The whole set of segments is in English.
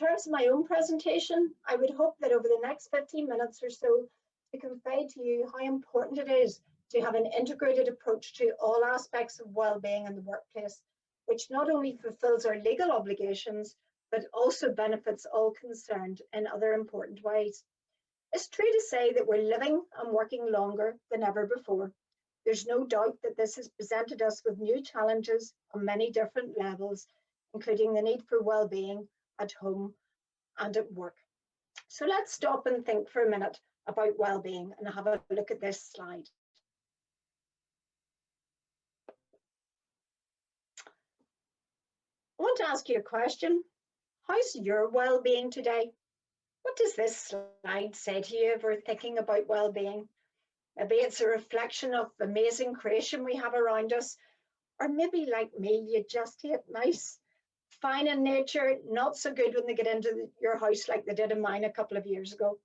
terms of my own presentation, I would hope that over the next 15 minutes or so to convey to you how important it is to have an integrated approach to all aspects of well-being in the workplace, which not only fulfills our legal obligations, but also benefits all concerned in other important ways. It's true to say that we're living and working longer than ever before. There's no doubt that this has presented us with new challenges on many different levels, including the need for well-being at home and at work. So let's stop and think for a minute about well-being and have a look at this slide. I want to ask you a question. How's your well-being today? What does this slide say to you if we're thinking about well-being? Maybe it's a reflection of the amazing creation we have around us, or maybe like me, you just hate mice. Fine in nature, not so good when they get into your house like they did in mine a couple of years ago.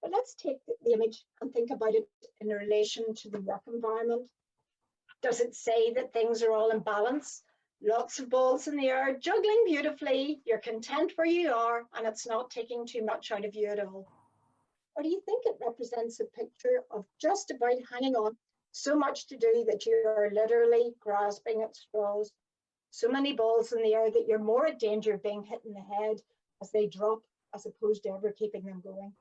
But let's take the image and think about it in relation to the work environment. Does it say that things are all in balance? Lots of balls in the air, juggling beautifully, you're content where you are, and it's not taking too much out of you at all? Or do you think it represents a picture of just about hanging on, so much to do that you are literally grasping at straws? So many balls in the air that you're more at danger of being hit in the head as they drop, as opposed to ever keeping them going.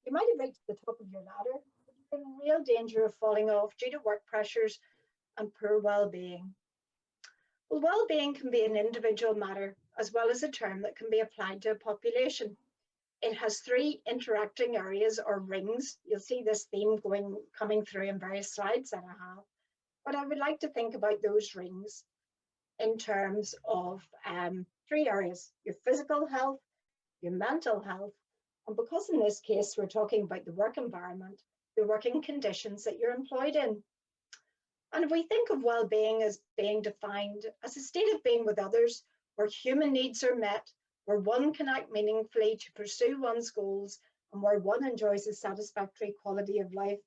You might have reached the top of your ladder, but you're in real danger of falling off due to work pressures and poor well-being. Well, well-being can be an individual matter as well as a term that can be applied to a population. It has three interacting areas or rings. You'll see this theme coming through in various slides that I have. But I would like to think about those rings in terms of three areas: your physical health, your mental health, and because in this case we're talking about the work environment, the working conditions that you're employed in. And if we think of well-being as being defined as a state of being with others, where human needs are met, where one can act meaningfully to pursue one's goals, and where one enjoys a satisfactory quality of life,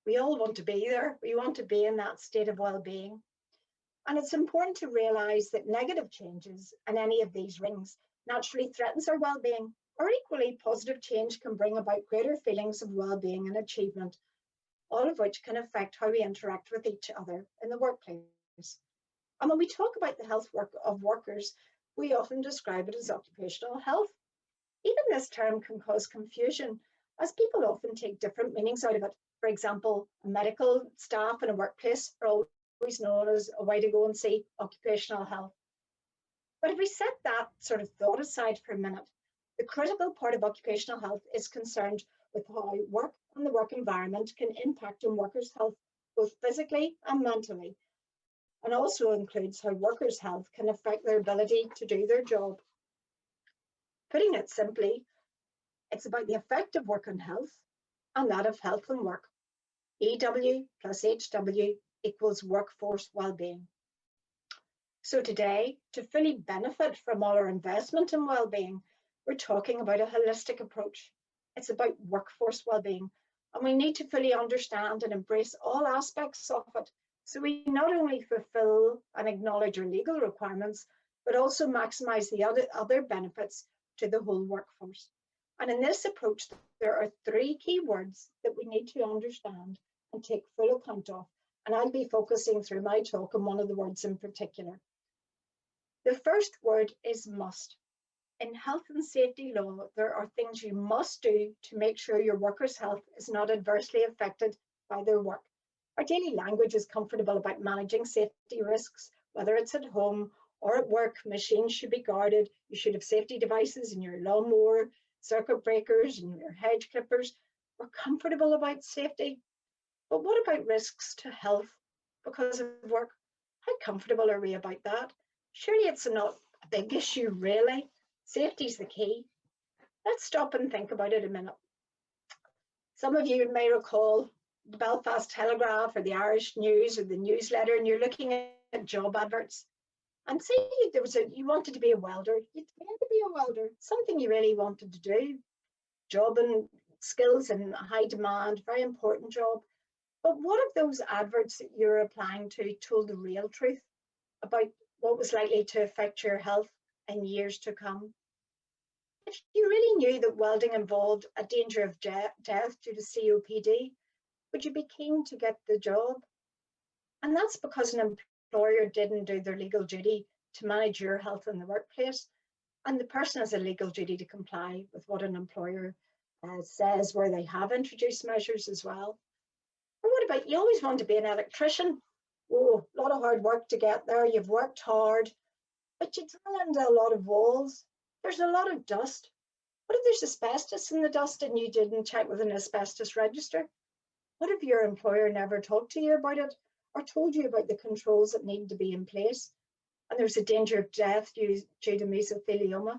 we all want to be there. We want to be in that state of well-being. And it's important to realise that negative changes in any of these rings naturally threatens our well-being, or equally positive change can bring about greater feelings of well-being and achievement, all of which can affect how we interact with each other in the workplace. And when we talk about the health of workers, we often describe it as occupational health. Even this term can cause confusion, as people often take different meanings out of it. For example, medical staff in a workplace are always known as a way to go and see occupational health. But if we set that sort of thought aside for a minute, the critical part of occupational health is concerned with how work and the work environment can impact on workers' health, both physically and mentally, and also includes how workers' health can affect their ability to do their job. Putting it simply, it's about the effect of work on health and that of health and work. EW plus HW equals workforce well-being. So today, to fully benefit from all our investment in well-being, we're talking about a holistic approach. It's about workforce well-being, and we need to fully understand and embrace all aspects of it, so we not only fulfill and acknowledge our legal requirements, but also maximise the other benefits to the whole workforce. And in this approach, there are three key words that we need to understand and take full account of, and I'll be focusing through my talk on one of the words in particular. The first word is must. In health and safety law, there are things you must do to make sure your workers' health is not adversely affected by their work. Our daily language is comfortable about managing safety risks, whether it's at home or at work. Machines should be guarded. You should have safety devices in your lawnmower, circuit breakers, and your hedge clippers. We're comfortable about safety. But what about risks to health because of work? How comfortable are we about that? Surely it's not a big issue, really. Safety's the key. Let's stop and think about it a minute. Some of you may recall the Belfast Telegraph or the Irish News or the newsletter, and you're looking at job adverts. And say you wanted to be a welder, you trained to be a welder, something you really wanted to do. Job and skills in high demand, very important job. But what if those adverts that you're applying to told the real truth about what was likely to affect your health in years to come? If you really knew that welding involved a danger of death due to COPD, would you be keen to get the job? And that's because an employer didn't do their legal duty to manage your health in the workplace. And the person has a legal duty to comply with what an employer says, where they have introduced measures as well. Or what about, you always want to be an electrician? Oh, a lot of hard work to get there. You've worked hard, but you drill into a lot of walls. There's a lot of dust. What if there's asbestos in the dust and you didn't check with an asbestos register? What if your employer never talked to you about it or told you about the controls that need to be in place and there's a danger of death due to mesothelioma?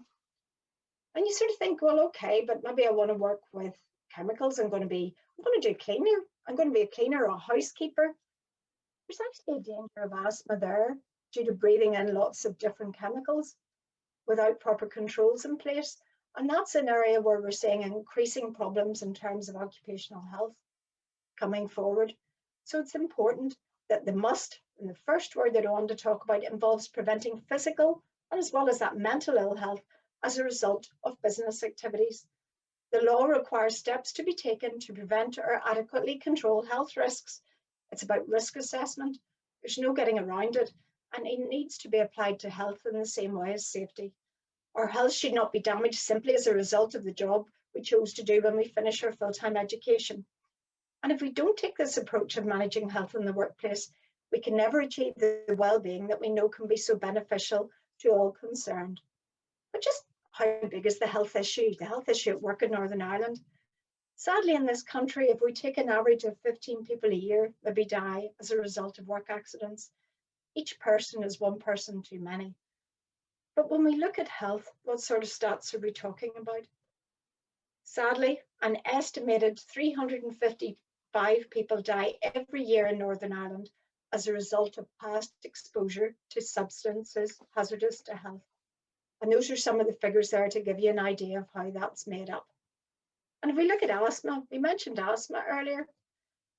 And you sort of think, well, okay, but maybe I want to work with chemicals. I'm going to do cleaner. I'm going to be a cleaner or a housekeeper. There's actually a danger of asthma there due to breathing in lots of different chemicals without proper controls in place. And that's an area where we're seeing increasing problems in terms of occupational health coming forward. So it's important that the must, and the first word that I want to talk about, involves preventing physical and as well as that mental ill health as a result of business activities. The law requires steps to be taken to prevent or adequately control health risks. It's about risk assessment. There's no getting around it, and it needs to be applied to health in the same way as safety. Our health should not be damaged simply as a result of the job we chose to do when we finish our full-time education. And if we don't take this approach of managing health in the workplace, we can never achieve the well-being that we know can be so beneficial to all concerned. But just how big is the health issue at work in Northern Ireland? Sadly, in this country, if we take an average of 15 people a year maybe die as a result of work accidents, each person is one person too many. But when we look at health, what sort of stats are we talking about? Sadly, an estimated 355 people die every year in Northern Ireland as a result of past exposure to substances hazardous to health. And those are some of the figures there to give you an idea of how that's made up. And if we look at asthma, we mentioned asthma earlier.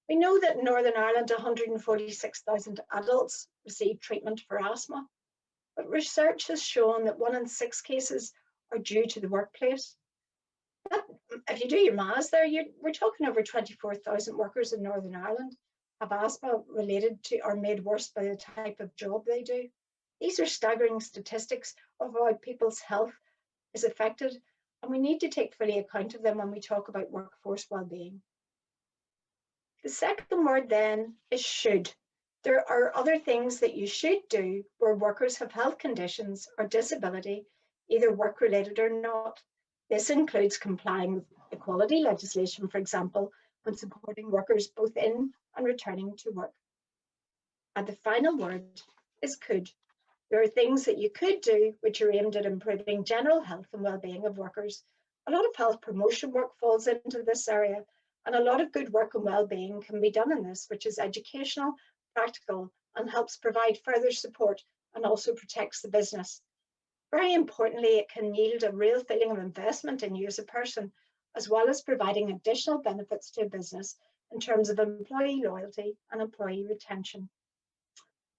We know that in Northern Ireland, 146,000 adults receive treatment for asthma. But research has shown that 1 in 6 cases are due to the workplace. If you do your maths there, we're talking over 24,000 workers in Northern Ireland have asthma related to or made worse by the type of job they do. These are staggering statistics of how people's health is affected, and we need to take fully account of them when we talk about workforce well-being. The second word then is should. There are other things that you should do where workers have health conditions or disability, either work-related or not. This includes complying with equality legislation, for example, when supporting workers both in and returning to work. And the final word is could. There are things that you could do which are aimed at improving general health and well-being of workers. A lot of health promotion work falls into this area, and a lot of good work and well-being can be done in this, which is educational, practical, and helps provide further support and also protects the business. Very importantly, it can yield a real feeling of investment in you as a person, as well as providing additional benefits to a business in terms of employee loyalty and employee retention.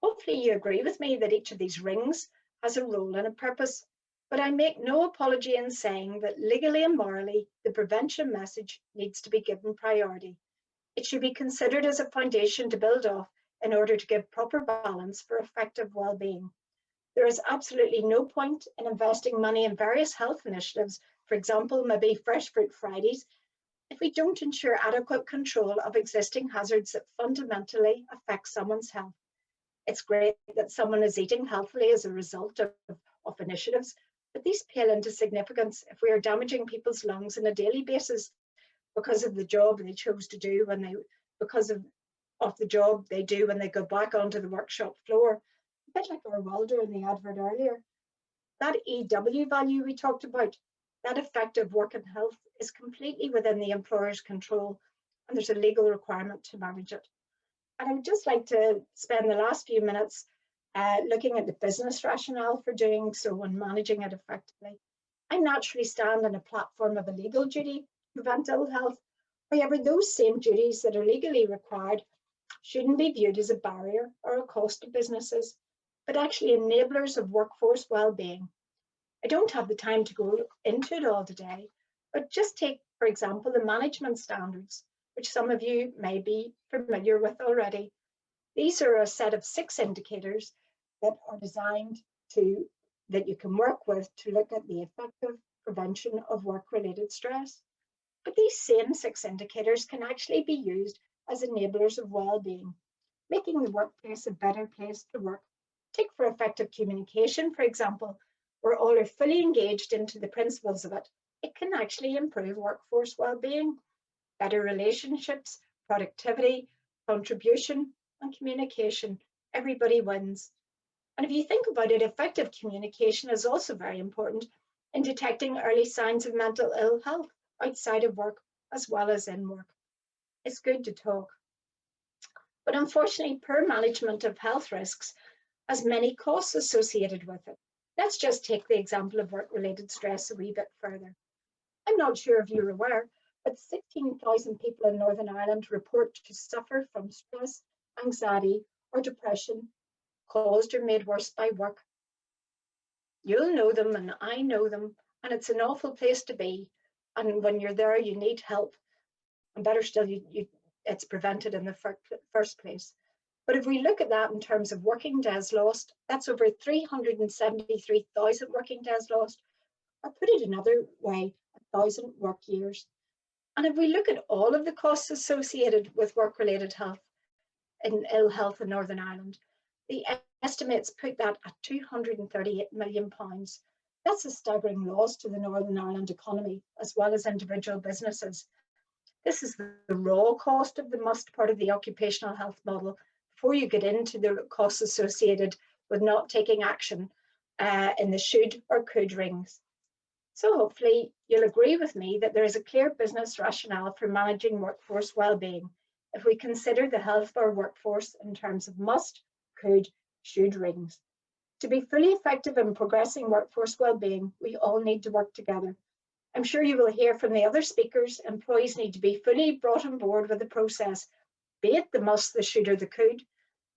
Hopefully you agree with me that each of these rings has a role and a purpose, but I make no apology in saying that legally and morally, the prevention message needs to be given priority. It should be considered as a foundation to build off in order to give proper balance for effective well-being. There is absolutely no point in investing money in various health initiatives, for example, maybe Fresh Fruit Fridays, if we don't ensure adequate control of existing hazards that fundamentally affect someone's health. It's great that someone is eating healthily as a result of initiatives, but these pale into significance if we are damaging people's lungs on a daily basis because of the job they chose to do because of the job they do when they go back onto the workshop floor. A bit like our welder in the advert earlier. That EW value we talked about, that effective work and health, is completely within the employer's control, and there's a legal requirement to manage it. And I would just like to spend the last few minutes looking at the business rationale for doing so and managing it effectively. I naturally stand on a platform of a legal duty to prevent ill health. However, those same duties that are legally required shouldn't be viewed as a barrier or a cost to businesses, but actually enablers of workforce well-being. I don't have the time to go into it all today, but just take, for example, the management standards, which some of you may be familiar with already. These are a set of 6 indicators that are designed that you can work with to look at the effective prevention of work-related stress. But these same 6 indicators can actually be used as enablers of well-being, making the workplace a better place to work. Take for effective communication, for example, where all are fully engaged into the principles of it. It can actually improve workforce well-being, better relationships, productivity, contribution, and communication. Everybody wins. And if you think about it, effective communication is also very important in detecting early signs of mental ill health outside of work as well as in work. It's good to talk. But unfortunately, poor management of health risks has many costs associated with it. Let's just take the example of work-related stress a wee bit further. I'm not sure if you're aware, but 16,000 people in Northern Ireland report to suffer from stress, anxiety, or depression caused or made worse by work. You'll know them and I know them, and it's an awful place to be. And when you're there, you need help. And better still, it's prevented in the first place. But if we look at that in terms of working days lost, that's over 373,000 working days lost, or put it another way, 1,000 work years. And if we look at all of the costs associated with work-related health and ill health in Northern Ireland, the estimates put that at £238 million. That's a staggering loss to the Northern Ireland economy, as well as individual businesses. This is the raw cost of the must part of the occupational health model before you get into the costs associated with not taking action in the should or could rings. So hopefully you'll agree with me that there is a clear business rationale for managing workforce well-being if we consider the health of our workforce in terms of must, could, should rings. To be fully effective in progressing workforce well-being, we all need to work together. I'm sure you will hear from the other speakers, employees need to be fully brought on board with the process, be it the must, the should, or the could.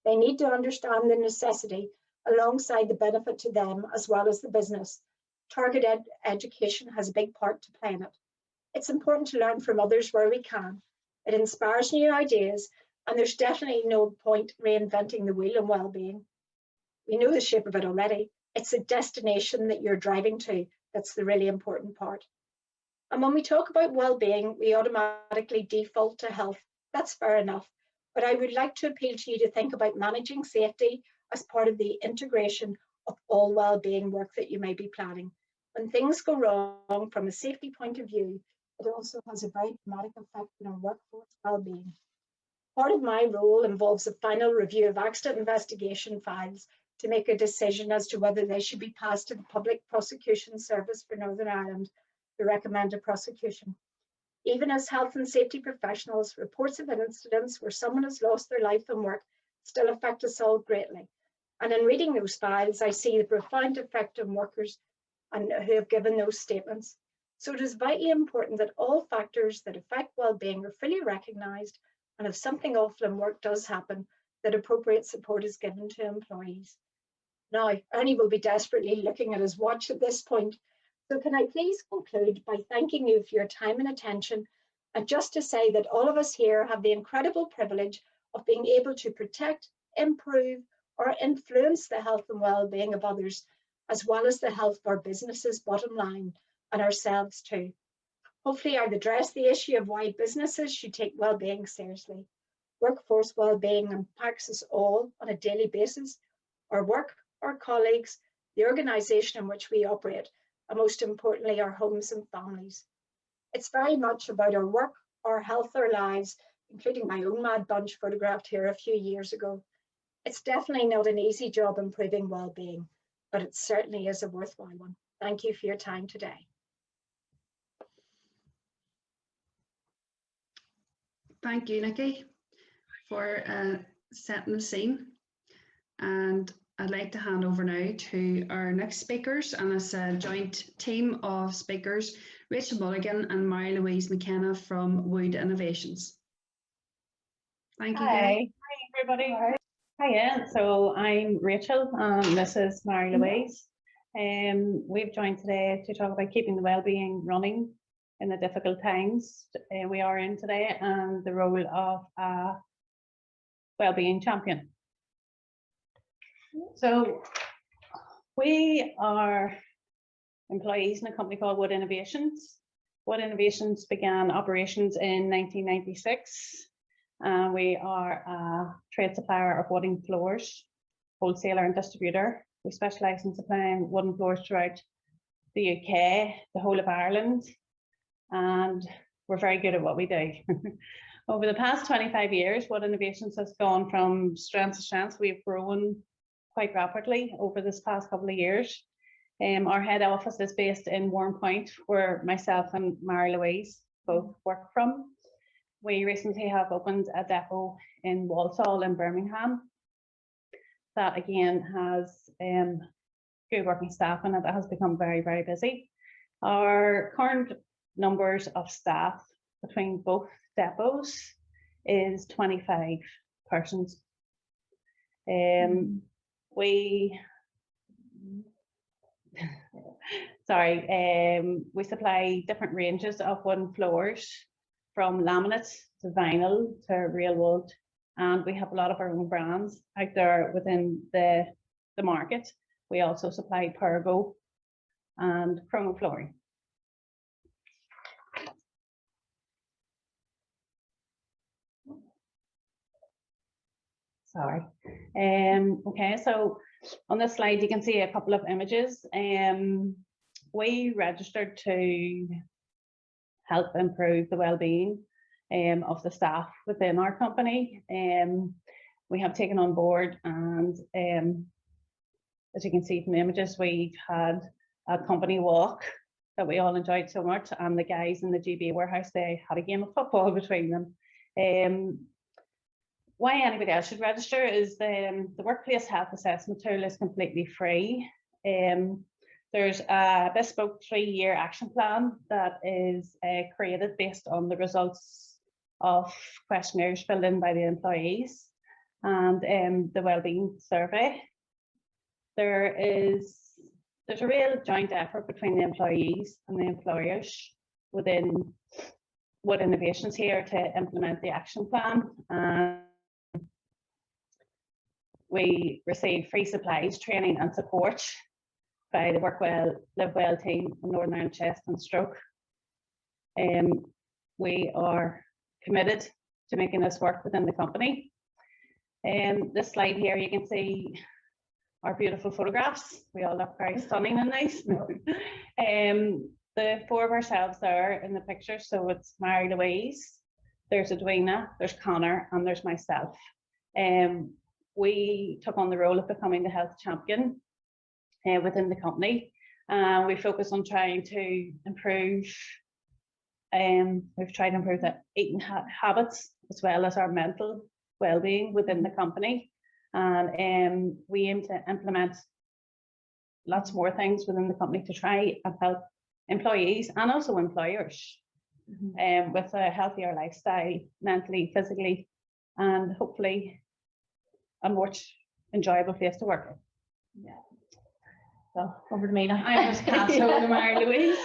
They need to understand the necessity alongside the benefit to them as well as the business. Targeted education has a big part to play in it. It's important to learn from others where we can. It inspires new ideas, and there's definitely no point reinventing the wheel in well-being. We know the shape of it already. It's a destination that you're driving to that's the really important part. And when we talk about well-being, we automatically default to health. That's fair enough. But I would like to appeal to you to think about managing safety as part of the integration of all well-being work that you may be planning. When things go wrong from a safety point of view, it also has a very dramatic effect on our workforce well-being. Part of my role involves a final review of accident investigation files to make a decision as to whether they should be passed to the Public Prosecution Service for Northern Ireland to recommend a prosecution. Even as health and safety professionals, reports of incidents where someone has lost their life in work still affect us all greatly. And in reading those files, I see the profound effect on workers and who have given those statements. So it is vitally important that all factors that affect well-being are fully recognised, and if something awful in work does happen, that appropriate support is given to employees. Now, Ernie will be desperately looking at his watch at this point. So can I please conclude by thanking you for your time and attention, and just to say that all of us here have the incredible privilege of being able to protect, improve, or influence the health and well-being of others, as well as the health of our businesses' bottom line and ourselves too. Hopefully I've addressed the issue of why businesses should take well-being seriously. Workforce well-being impacts us all on a daily basis, our work, our colleagues, the organisation in which we operate, and most importantly, our homes and families. It's very much about our work, our health, our lives, including my own mad bunch photographed here a few years ago. It's definitely not an easy job improving well-being, but it certainly is a worthwhile one. Thank you for your time today. Thank you, Nikki, for setting the scene. And I'd like to hand over now to our next speakers, and it's a joint team of speakers, Rachel Mulligan and Mary-Louise McKenna from Wood Innovations. Thank you. Hi everybody. Hi, so I'm Rachel and this is Mary-Louise. We've joined today to talk about keeping the wellbeing running in the difficult times we are in today, and the role of a wellbeing champion. So we are employees in a company called Wood Innovations. Wood Innovations began operations in 1996. We are a trade supplier of wooden floors, wholesaler and distributor. We specialise in supplying wooden floors throughout the UK, the whole of Ireland, and we're very good at what we do. Over the past 25 years, Wood Innovations has gone from strength to strength. We've grown quite rapidly over this past couple of years. Our head office is based in Warren Point, where myself and Mary Louise both work from. We recently have opened a depot in Walsall in Birmingham. That again has good working staff in it. That has become very, very busy. Our current numbers of staff between both depots is 25 persons. We supply different ranges of wooden floors, from laminate to vinyl to real wood, and we have a lot of our own brands out there within the market. We also supply Pergo and Chromo flooring. Sorry. Okay, so on this slide you can see a couple of images. We registered to help improve the well-being of the staff within our company. We have taken on board, and as you can see from the images, we've had a company walk that we all enjoyed so much, and the guys in the GB warehouse, they had a game of football between them. Why anybody else should register is the workplace health assessment tool is completely free. There's a bespoke 3-year action plan that is created based on the results of questionnaires filled in by the employees and the wellbeing survey. There's a real joint effort between the employees and the employers within Wood Innovations here to implement the action plan. We receive free supplies, training and support by the Work Well, Live Well team in Northern Ireland Chest and Stroke. We are committed to making this work within the company. This slide here, you can see our beautiful photographs. We all look very stunning and nice. The 4 of ourselves there in the picture, so it's Mary Louise, there's Edwina, there's Connor, and there's myself. We took on the role of becoming the health champion within the company. We focus on trying to improve, we've tried to improve the eating habits as well as our mental well-being within the company. And we aim to implement lots more things within the company to try and help employees and also employers with a healthier lifestyle, mentally, physically, and hopefully a more enjoyable place to work in. Yeah. So over to me now. I just pass over to Mary Louise.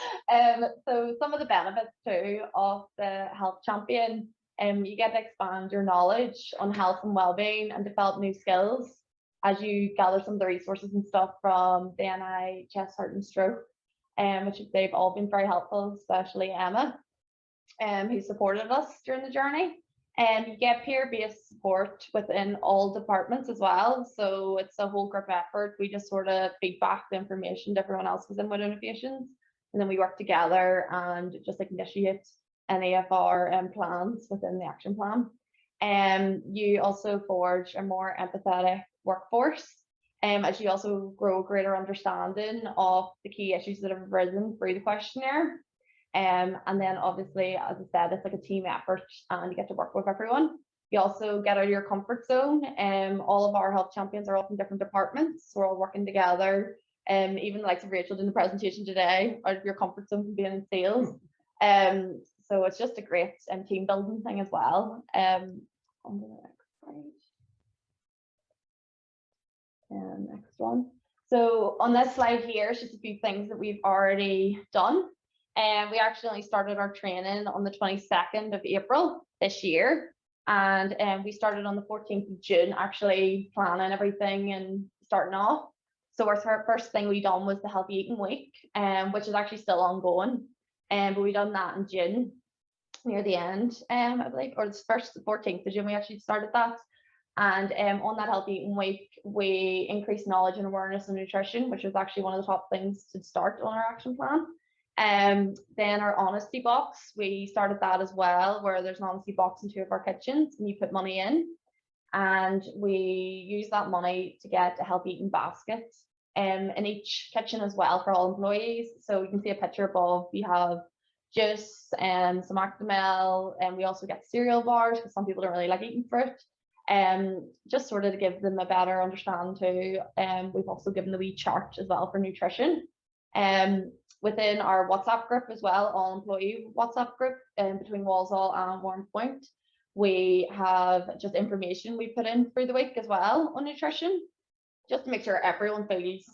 So some of the benefits too of the health champion, you get to expand your knowledge on health and well-being and develop new skills as you gather some of the resources and stuff from the NI Chest, Heart and Stroke, which they've all been very helpful, especially Emma, who supported us during the journey. And you get peer-based support within all departments as well. So it's a whole group effort. We just sort of feed back the information to everyone else within Wood Innovations. And then we work together and just like initiate any of our plans within the action plan. And you also forge a more empathetic workforce. As you also grow a greater understanding of the key issues that have arisen through the questionnaire. And then obviously, as I said, it's like a team effort and you get to work with everyone. You also get out of your comfort zone. All of our health champions are all from different departments. So we're all working together. Even like Rachel did in the presentation today, out of your comfort zone from being in sales. So it's just a great team building thing as well. On the next slide. Next one. So on this slide here is just a few things that we've already done. And we actually started our training on the 22nd of April this year. And we started on the 14th of June, actually planning everything and starting off. So our first thing we done was the Healthy Eating Week, which is actually still ongoing. But we done that in June, near the end, I believe, or the 14th of June, we actually started that. And on that Healthy Eating Week, we increased knowledge and awareness of nutrition, which was actually one of the top things to start on our action plan. Then our honesty box, we started that as well, where there's an honesty box in 2 of our kitchens, and you put money in, and we use that money to get a healthy eating basket in each kitchen as well for all employees. So you can see a picture above. We have juice and some Actimel, and we also get cereal bars because some people don't really like eating fruit. Just sort of to give them a better understanding too. We've also given the wee chart as well for nutrition. Within our WhatsApp group as well, all employee WhatsApp group between Walsall and Warren Point, we have just information we put in through the week as well on nutrition, just to make sure everyone feels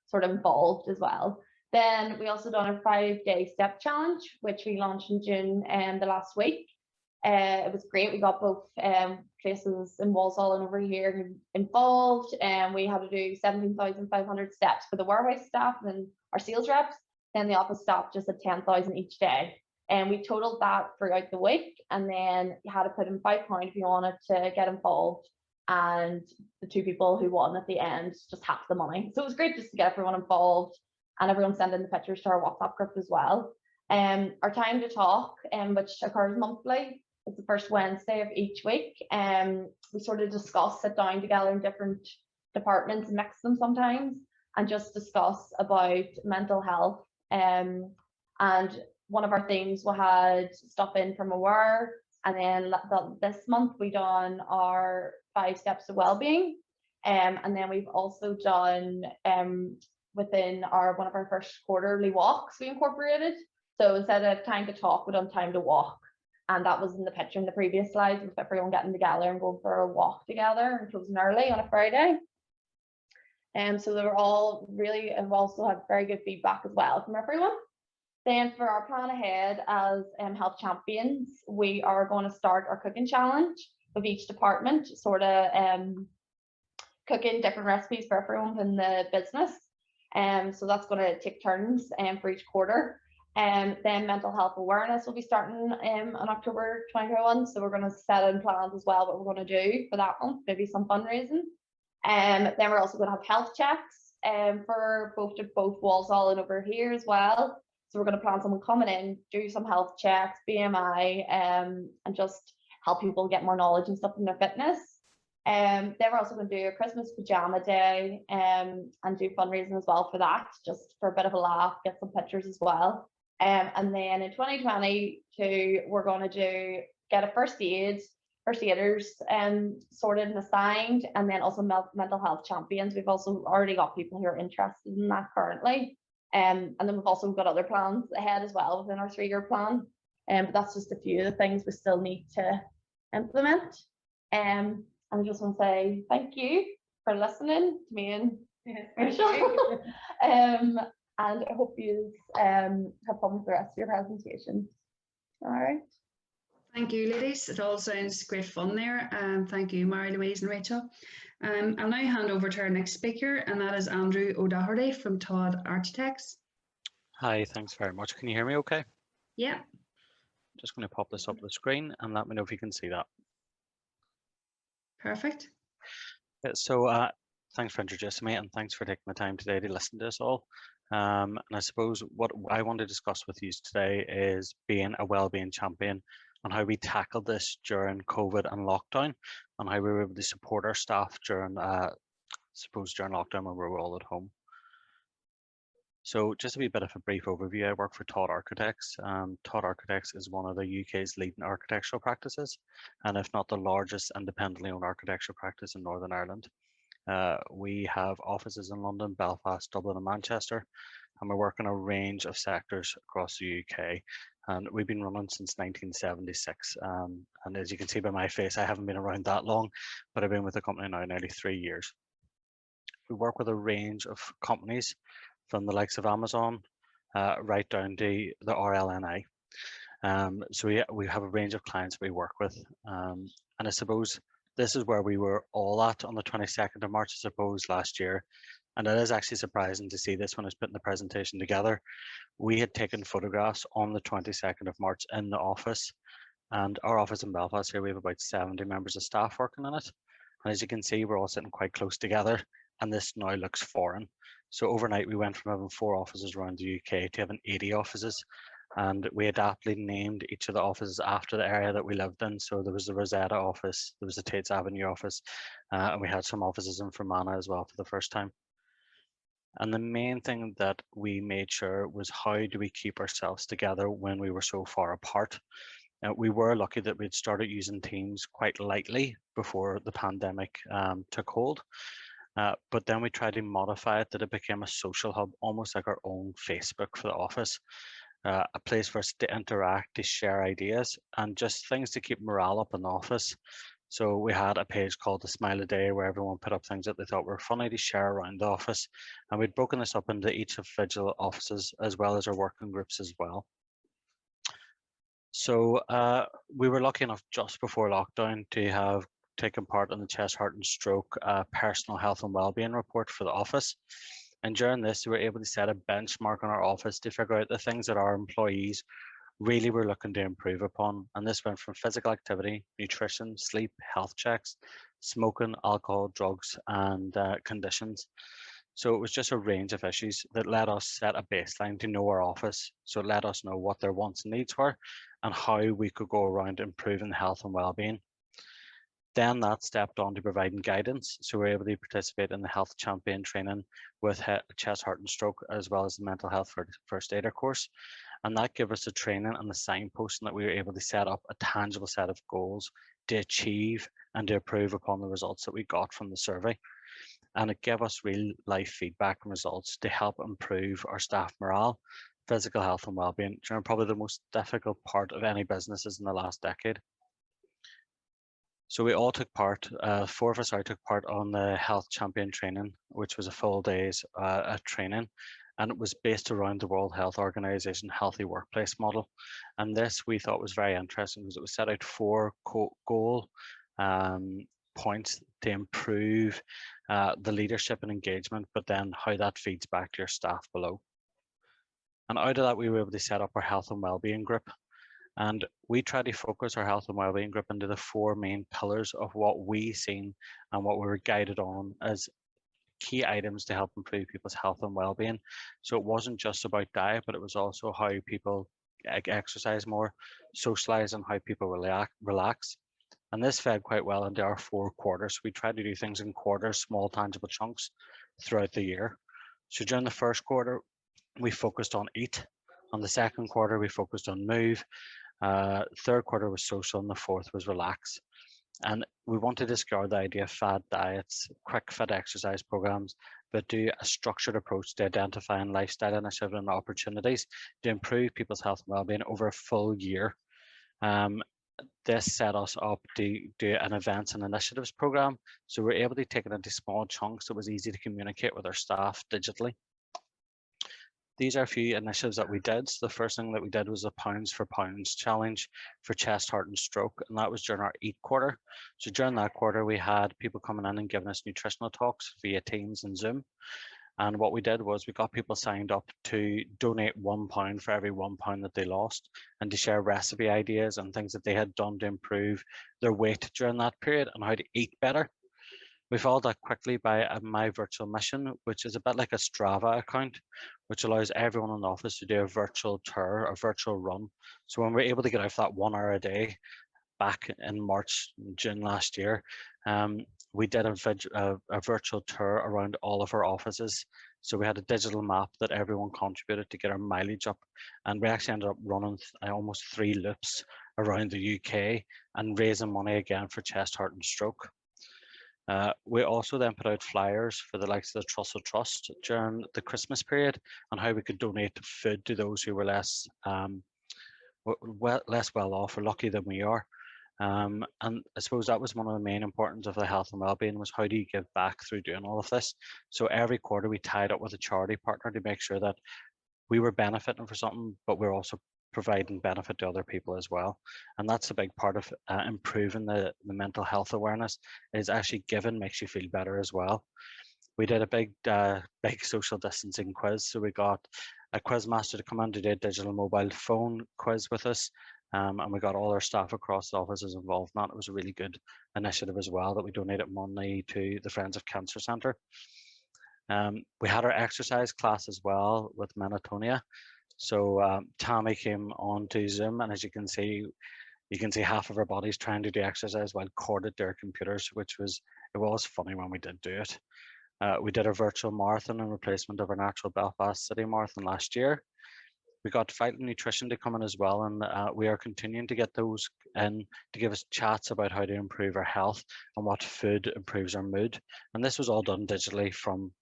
sort of involved as well. Then we also done a 5-day step challenge, which we launched in June the last week. It was great. We got both places in Walsall and over here involved, and we had to do 17,500 steps for the warehouse staff and our sales reps. Then the office staff just had 10,000 each day, and we totaled that throughout the week. And then you had to put in £5 if you wanted to get involved, and the 2 people who won at the end just half the money. So it was great just to get everyone involved, and everyone sent in the pictures to our WhatsApp group as well. Our time to talk, which occurs monthly, it's the first Wednesday of each week. We sort of discuss, sit down together in different departments, mix them sometimes, and just discuss about mental health. And one of our themes we had stuff in from Aware, and then this month we done our 5 steps to wellbeing. And then we've also done within one of our first quarterly walks we incorporated. So instead of time to talk, we done time to walk. And that was in the picture in the previous slides, with everyone getting together and going for a walk together and closing early on a Friday. So they were all really, and we also had very good feedback as well from everyone. Then for our plan ahead as health champions, we are going to start our cooking challenge with each department, sort of cooking different recipes for everyone in the business. So that's going to take turns for each quarter. Then mental health awareness will be starting on October 2021. So we're going to set in plans as well what we're going to do for that month, maybe some fundraising. Then we're also going to have health checks for both Walsall and over here as well. So we're going to plan someone coming in, do some health checks, BMI, and just help people get more knowledge and stuff in their fitness. Then we're also going to do a Christmas pajama day and do fundraising as well for that, just for a bit of a laugh, get some pictures as well. And then in 2022, we're going to get a first aiders sorted and assigned, and then also mental health champions. We've also already got people who are interested in that currently. And then we've also got other plans ahead as well within our 3-year plan. But that's just a few of the things we still need to implement. And I just want to say thank you for listening to me and Rachel. And I hope you have fun with the rest of your presentation. All right. Thank you, ladies. It all sounds great fun there. Thank you, Mary Louise and Rachel. I'll now hand over to our next speaker, and that is Andrew O'Doherty from Todd Architects. Hi, thanks very much. Can you hear me okay? Yeah. Just going to pop this up the screen and let me know if you can see that. Perfect. Yeah, so thanks for introducing me, and thanks for taking the time today to listen to us all. And I suppose what I want to discuss with you today is being a wellbeing champion and how we tackled this during COVID and lockdown, and how we were able to support our staff during, during lockdown when we were all at home. So just a wee bit of a brief overview. I work for Todd Architects. Todd Architects is one of the UK's leading architectural practices, and if not the largest independently owned architectural practice in Northern Ireland. We have offices in London, Belfast, Dublin and Manchester, and we work in a range of sectors across the UK. And we've been running since 1976. And as you can see by my face, I haven't been around that long, but I've been with the company now nearly 3 years. we work with a range of companies from the likes of Amazon right down to the RLNI. So we have a range of clients we work with. And I suppose this is where we were all at on the 22nd of March, I suppose, last year. And it is actually surprising to see this when I was putting the presentation together. We had taken photographs on the 22nd of March in the office. And our office in Belfast here, we have about 70 members of staff working in it. And as you can see, we're all sitting quite close together. And this now looks foreign. So overnight, we went from having 4 offices around the UK to having 80 offices. And we adaptedly named each of the offices after the area that we lived in. So there was the Rosetta office, there was the Tates Avenue office, and we had some offices in Fermanagh as well for the first time. And the main thing that we made sure was, how do we keep ourselves together when we were so far apart? We were lucky that we'd started using Teams quite lightly before the pandemic took hold. But then we tried to modify it that it became a social hub, almost like our own Facebook for the office. A place for us to interact, to share ideas, and just things to keep morale up in the office. So we had a page called the Smile a Day where everyone put up things that they thought were funny to share around the office. And we'd broken this up into each individual offices as well as our working groups as well. So we were lucky enough just before lockdown to have taken part in the Chest, Heart and Stroke Personal Health and Wellbeing report for the office. And during this, we were able to set a benchmark on our office to figure out the things that our employees really were looking to improve upon. And this went from physical activity, nutrition, sleep, health checks, smoking, alcohol, drugs, and conditions. So it was just a range of issues that let us set a baseline to know our office. So it let us know what their wants and needs were and how we could go around improving health and well-being. Then that stepped on to providing guidance. So we're able to participate in the health champion training with Chest, Heart and Stroke, as well as the mental health first aider course. And that gave us the training and the signposting that we were able to set up a tangible set of goals to achieve and to improve upon the results that we got from the survey. And it gave us real life feedback and results to help improve our staff morale, physical health and well-being during probably the most difficult part of any businesses in the last decade. So we all took part, 4 of us took part on the health champion training, which was a full day's training. And it was based around the World Health Organization Healthy Workplace model. And this we thought was very interesting because it was set out 4 goal points to improve the leadership and engagement, but then how that feeds back to your staff below. And out of that, we were able to set up our health and wellbeing group. And we try to focus our health and wellbeing group into the 4 main pillars of what we seen and what we were guided on as key items to help improve people's health and well-being. So it wasn't just about diet, but it was also how people exercise more, socialize, and how people relax. And this fed quite well into our 4 quarters. We tried to do things in quarters, small tangible chunks throughout the year. So during the first quarter, we focused on eat. On the second quarter, we focused on move. Third quarter was social, and the fourth was relax. And we want to discard the idea of fad diets, quick fit exercise programs, but do a structured approach to identifying lifestyle initiatives and opportunities to improve people's health and well-being over a full year. This set us up to do an events and initiatives program. So we're able to take it into small chunks that was easy to communicate with our staff digitally. These are a few initiatives that we did. So the first thing that we did was a pounds for pounds challenge for chest, heart and stroke. And that was during our EAT quarter. So during that quarter, we had people coming in and giving us nutritional talks via Teams and Zoom. And what we did was we got people signed up to donate £1 for every £1 that they lost, and to share recipe ideas and things that they had done to improve their weight during that period and how to eat better. We followed that quickly by My Virtual Mission, which is a bit like a Strava account, which allows everyone in the office to do a virtual tour, a virtual run. So when we're able to get out for that 1 hour a day back in March, June last year, we did a virtual tour around all of our offices. So we had a digital map that everyone contributed to get our mileage up. And we actually ended up running almost 3 loops around the UK and raising money again for chest, heart and stroke. We also then put out flyers for the likes of the Trussell Trust during the Christmas period on how we could donate food to those who were less well off or lucky than we are. And I suppose that was one of the main importance of the health and wellbeing, was how do you give back through doing all of this. So every quarter we tied up with a charity partner to make sure that we were benefiting for something, but we're also providing benefit to other people as well. And that's a big part of improving the mental health awareness, is actually giving makes you feel better as well. We did a big social distancing quiz. So we got a quiz master to come in to do a digital mobile phone quiz with us. And we got all our staff across the offices involved in that. It was a really good initiative as well, that we donated money to the Friends of Cancer Centre. We had our exercise class as well with Menatonia. So Tammy came on to Zoom, and as you can see half of our bodies trying to do exercise while corded to our computers, which was funny when we did do it. We did a virtual marathon in replacement of our natural Belfast City Marathon last year. We got Vital Nutrition to come in as well, and we are continuing to get those in to give us chats about how to improve our health and what food improves our mood. And this was all done digitally from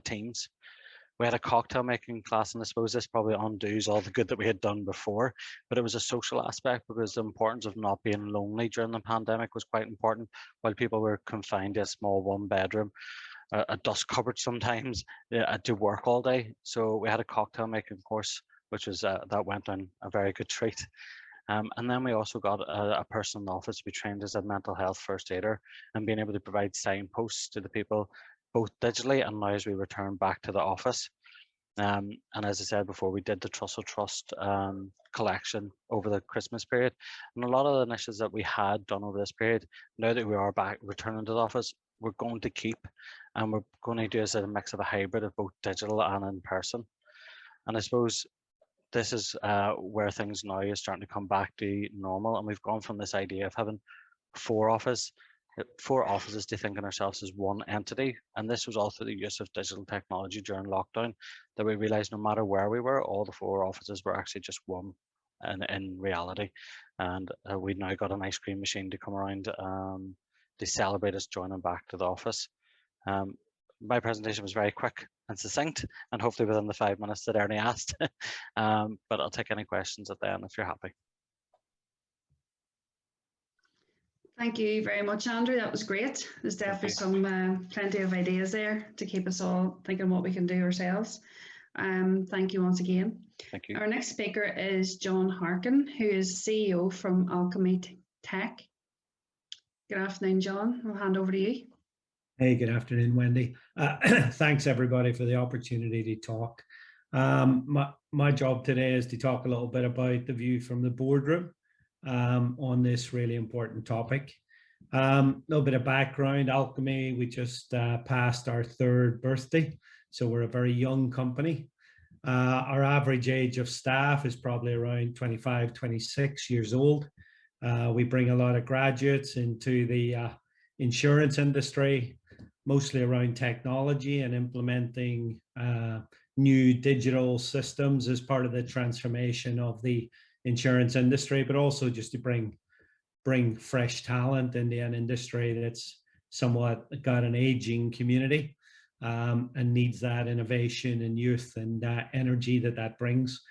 Teams. We had a cocktail making class, and I suppose this probably undoes all the good that we had done before, but it was a social aspect, because the importance of not being lonely during the pandemic was quite important. While people were confined to a small 1-bedroom, a dust cupboard sometimes, to work all day. So we had a cocktail making course, which was that went on a very good treat. And then we also got a person in the office to be trained as a mental health first aider, and being able to provide signposts to the people, both digitally and now as we return back to the office. And as I said before, we did the Trussell Trust collection over the Christmas period. And a lot of the initiatives that we had done over this period, now that we are back returning to the office, we're going to keep, and we're going to do as a mix of a hybrid of both digital and in person. And I suppose this is where things now are starting to come back to normal, and we've gone from this idea of having 4 offices to thinking ourselves as one entity. And this was all through the use of digital technology during lockdown, that we realized no matter where we were, all the 4 offices were actually just one in reality. And we now got an ice cream machine to come around to celebrate us joining back to the office. My presentation was very quick and succinct, and hopefully within the 5 minutes that Ernie asked. But I'll take any questions at the end if you're happy. Thank you very much, Andrew. That was great. There's definitely some plenty of ideas there to keep us all thinking what we can do ourselves. Thank you once again. Thank you. Our next speaker is John Harkin, who is CEO from Alchemy Tech. Good afternoon, John. I'll hand over to you. Hey, good afternoon, Wendy. Thanks everybody for the opportunity to talk. My job today is to talk a little bit about the view from the boardroom on this really important topic. A little bit of background. Alchemy, we just passed our 3rd birthday, so we're a very young company. Our average age of staff is probably around 25, 26 years old. We bring a lot of graduates into the insurance industry, mostly around technology and implementing new digital systems as part of the transformation of the insurance industry, but also just to bring fresh talent into an industry that's somewhat got an aging community and needs that innovation and youth and energy that brings.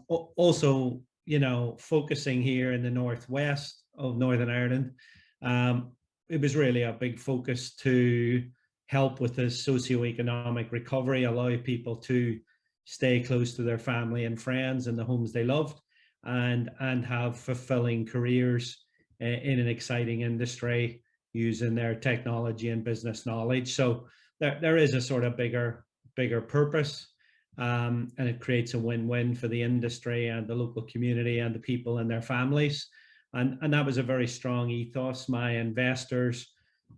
Also, you know, focusing here in the northwest of Northern Ireland, it was really a big focus to help with the socioeconomic recovery, allow people to stay close to their family and friends and the homes they loved, and have fulfilling careers in an exciting industry using their technology and business knowledge. So there is a sort of bigger purpose, and it creates a win-win for the industry and the local community and the people and their families. And that was a very strong ethos. My investors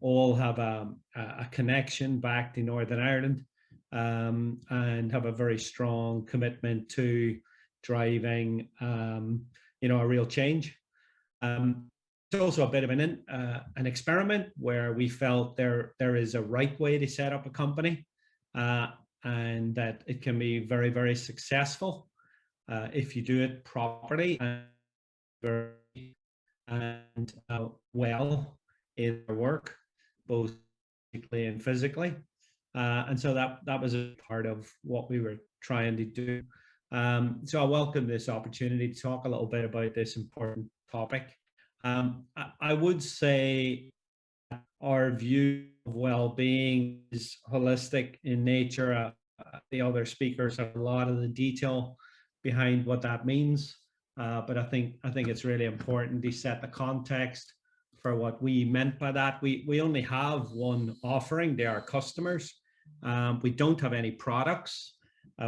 all have a connection back to Northern Ireland, and have a very strong commitment to driving, you know, a real change. It's also a bit of an experiment where we felt there is a right way to set up a company, and that it can be very, very successful if you do it properly and well in their work, both physically and physically. And so that was a part of what we were trying to do. So I welcome this opportunity to talk a little bit about this important topic. I would say our view of well-being is holistic in nature. The other speakers have a lot of the detail behind what that means, but I think it's really important to set the context for what we meant by that. We only have one offering. They are customers. We don't have any products.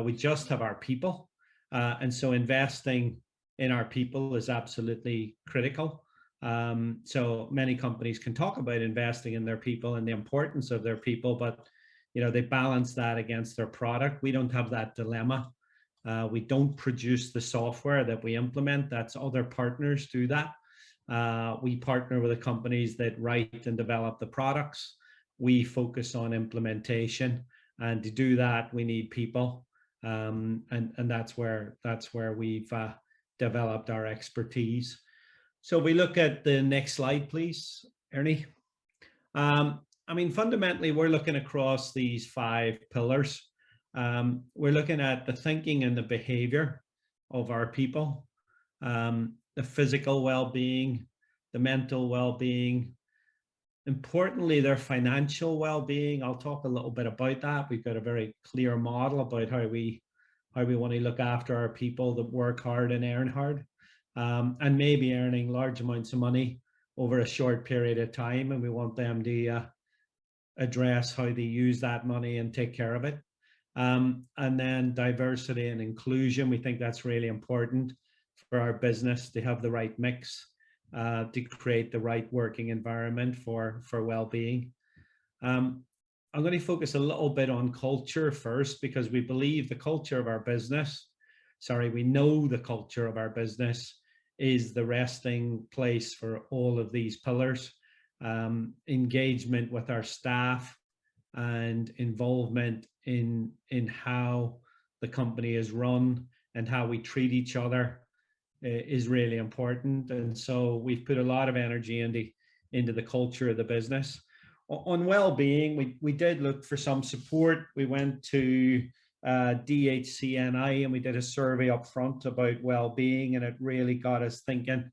We just have our people, and so investing in our people is absolutely critical. So many companies can talk about investing in their people and the importance of their people, but they balance that against their product. We don't have that dilemma. We don't produce the software that we implement. That's other partners do that. We partner with the companies that write and develop the products. We focus on implementation, and to do that, we need people, and that's where we've developed our expertise. So we look at the next slide, please, Ernie. I mean, fundamentally, we're looking across these 5 pillars. We're looking at the thinking and the behavior of our people, the physical well-being, the mental well-being, importantly, their financial well-being. I'll talk a little bit about that. We've got a very clear model about how we want to look after our people that work hard and earn hard. And maybe earning large amounts of money over a short period of time, and we want them to address how they use that money and take care of it. And then diversity and inclusion, we think that's really important for our business to have the right mix, to create the right working environment for well-being. I'm going to focus a little bit on culture first, because we believe the culture of our business, we know the culture of our business is the resting place for all of these pillars. Engagement with our staff and involvement in how the company is run and how we treat each other is really important. And so we've put a lot of energy into the culture of the business. On well-being, we did look for some support. We went to DHCNI and we did a survey up front about well-being, and it really got us thinking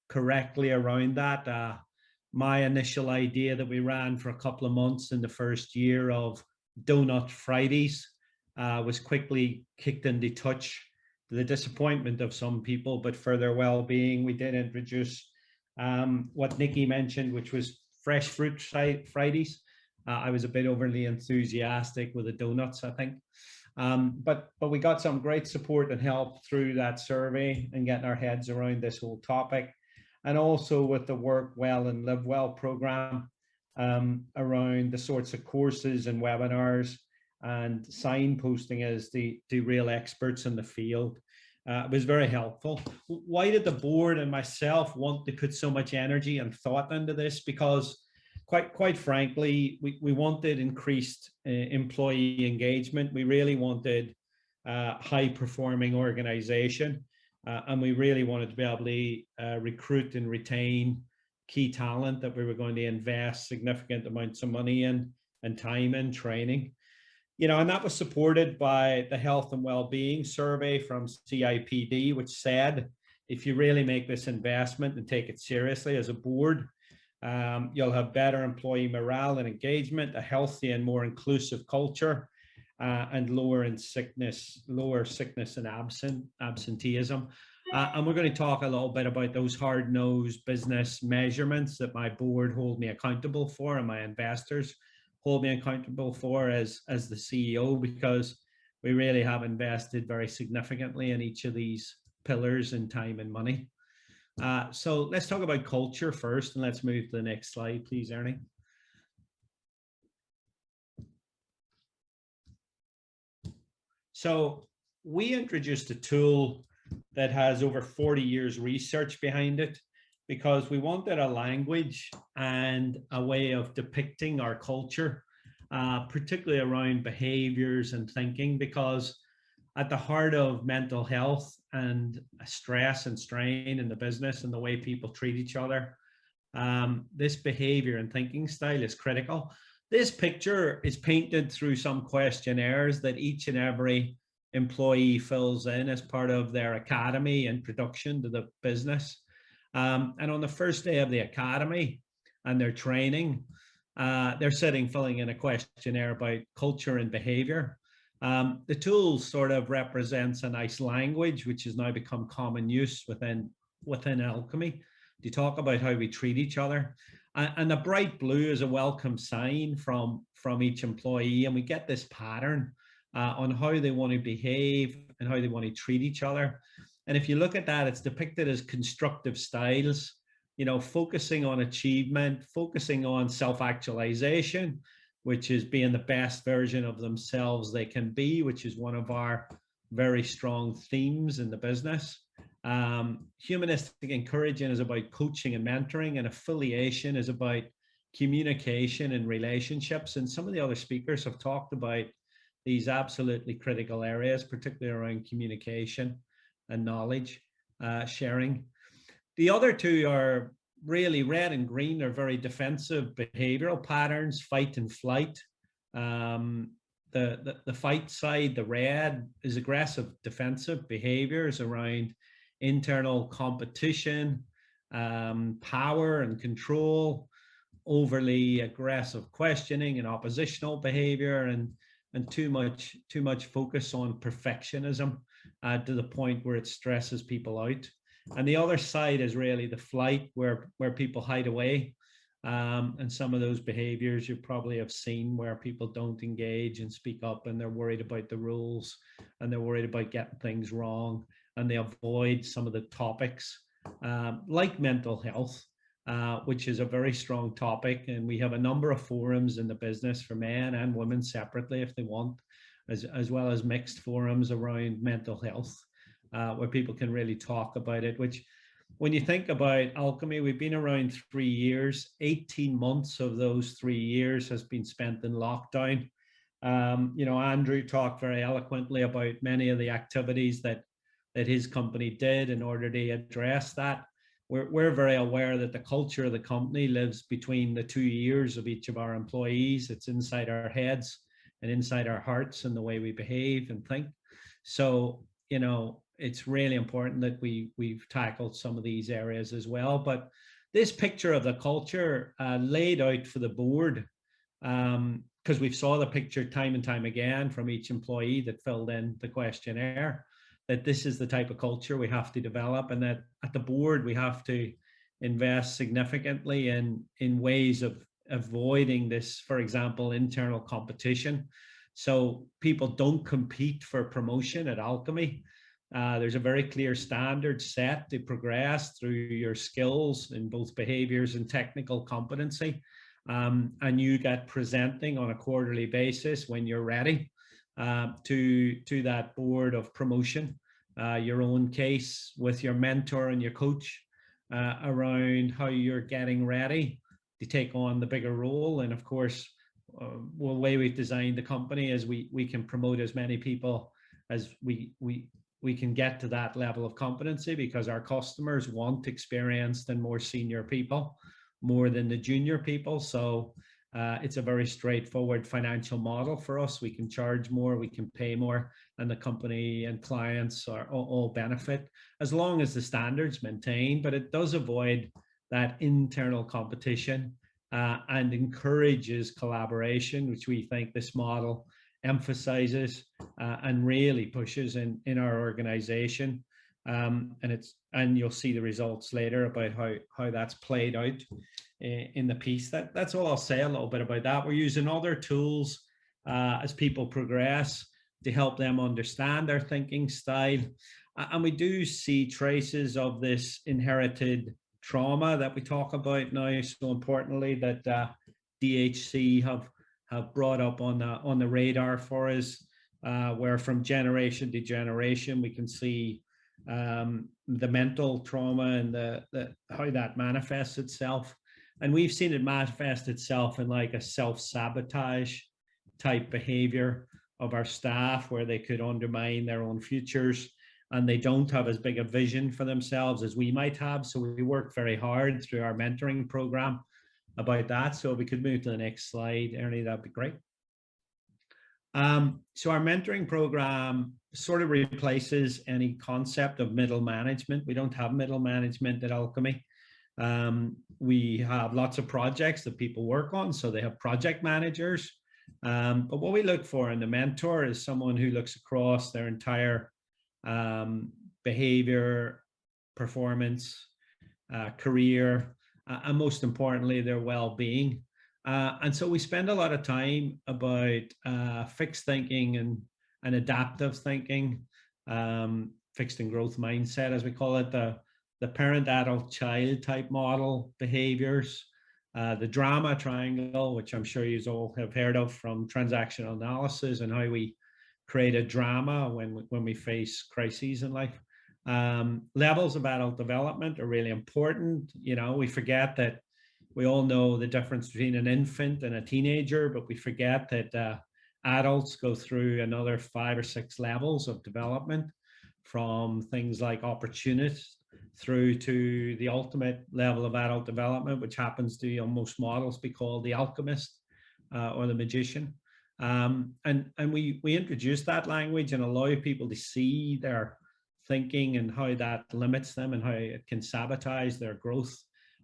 correctly around that. My initial idea that we ran for a couple of months in the first year of Donut Fridays was quickly kicked into touch, to the disappointment of some people, but for their well-being, we did introduce what Nikki mentioned, which was Fresh Fruit Fridays. I was a bit overly enthusiastic with the donuts, I think. But we got some great support and help through that survey and getting our heads around this whole topic. And also with the Work Well and Live Well program, around the sorts of courses and webinars and signposting as the real experts in the field. It was very helpful. Why did the board and myself want to put so much energy and thought into this? Because quite frankly, we wanted increased employee engagement. We really wanted a high-performing organization, and we really wanted to be able to recruit and retain key talent that we were going to invest significant amounts of money in and time in training. And that was supported by the health and well-being survey from CIPD, which said, if you really make this investment and take it seriously as a board, you'll have better employee morale and engagement, a healthy and more inclusive culture, and lower sickness and absenteeism. And we're going to talk a little bit about those hard-nosed business measurements that my board hold me accountable for, and my investors hold me accountable for as the CEO, because we really have invested very significantly in each of these pillars in time and money. So let's talk about culture first, and let's move to the next slide, please, Ernie. So we introduced a tool that has over 40 years research behind it, because we wanted a language and a way of depicting our culture, particularly around behaviors and thinking, because at the heart of mental health and stress and strain in the business and the way people treat each other, this behavior and thinking style is critical. This picture is painted through some questionnaires that each and every employee fills in as part of their academy introduction to the business. And on the first day of the academy and their training, they're sitting filling in a questionnaire about culture and behavior. The tool sort of represents a nice language, which has now become common use within Alchemy, to talk about how we treat each other. And the bright blue is a welcome sign from each employee. And we get this pattern on how they want to behave and how they want to treat each other. And if you look at that, it's depicted as constructive styles, you know, focusing on achievement, focusing on self-actualization, which is being the best version of themselves they can be, which is one of our very strong themes in the business. Humanistic encouraging is about coaching and mentoring, and affiliation is about communication and relationships. And some of the other speakers have talked about these absolutely critical areas, particularly around communication and knowledge sharing. The other two are really red and green, are very defensive behavioral patterns, fight and flight. The fight side, the red, is aggressive defensive behaviors around internal competition, power and control, overly aggressive questioning and oppositional behavior, and too much focus on perfectionism to the point where it stresses people out. And the other side is really the flight, where people hide away. And some of those behaviors you probably have seen, where people don't engage and speak up, and they're worried about the rules, and they're worried about getting things wrong, and they avoid some of the topics like mental health, which is a very strong topic. And we have a number of forums in the business for men and women separately if they want, as well as mixed forums around mental health, where people can really talk about it, which, when you think about Alchemy, we've been around 3 years. 18 months of those 3 years has been spent in lockdown. You know, Andrew talked very eloquently about many of the activities that his company did in order to address that. We're very aware that the culture of the company lives between the 2 ears of each of our employees. It's inside our heads and inside our hearts and the way we behave and think. So, you know, it's really important that we've tackled some of these areas as well. But this picture of the culture laid out for the board, because we've saw the picture time and time again from each employee that filled in the questionnaire, that this is the type of culture we have to develop, and that at the board we have to invest significantly in ways of avoiding this, for example, internal competition. So people don't compete for promotion at Alchemy. There's a very clear standard set to progress through your skills in both behaviors and technical competency. And you get presenting on a quarterly basis when you're ready to that board of promotion, your own case with your mentor and your coach around how you're getting ready to take on the bigger role. And of course, the way we've designed the company is we can promote as many people as we can get to that level of competency, because our customers want experienced and more senior people more than the junior people. So it's a very straightforward financial model for us. We can charge more, we can pay more, and the company and clients are all benefit as long as the standards maintained. But it does avoid that internal competition and encourages collaboration, which we think this model emphasizes and really pushes in our organization. And you'll see the results later about how that's played out in the piece. That's all I'll say a little bit about that. We're using other tools as people progress to help them understand their thinking style. And we do see traces of this inherited trauma that we talk about now, so importantly, that DHC have brought up on the radar for us, where from generation to generation we can see the mental trauma and how that manifests itself. And we've seen it manifest itself in like a self-sabotage type behavior of our staff, where they could undermine their own futures and they don't have as big a vision for themselves as we might have. So we work very hard through our mentoring program about that. So if we could move to the next slide, Ernie, that'd be great. So our mentoring program sort of replaces any concept of middle management. We don't have middle management at Alchemy. We have lots of projects that people work on, so they have project managers. But what we look for in the mentor is someone who looks across their entire behavior, performance, career, and most importantly, their well-being. And so we spend a lot of time about fixed thinking and adaptive thinking, fixed and growth mindset, as we call it, the parent, adult, child type model behaviors, the drama triangle, which I'm sure you all have heard of from transactional analysis, and how we create a drama when we face crises in life. Levels of adult development are really important. You know, we forget that we all know the difference between an infant and a teenager, but we forget that adults go through another 5 or 6 levels of development, from things like opportunists through to the ultimate level of adult development, which happens to, on most models, be called the alchemist or the magician. And we introduce that language and allow people to see their thinking and how that limits them and how it can sabotage their growth,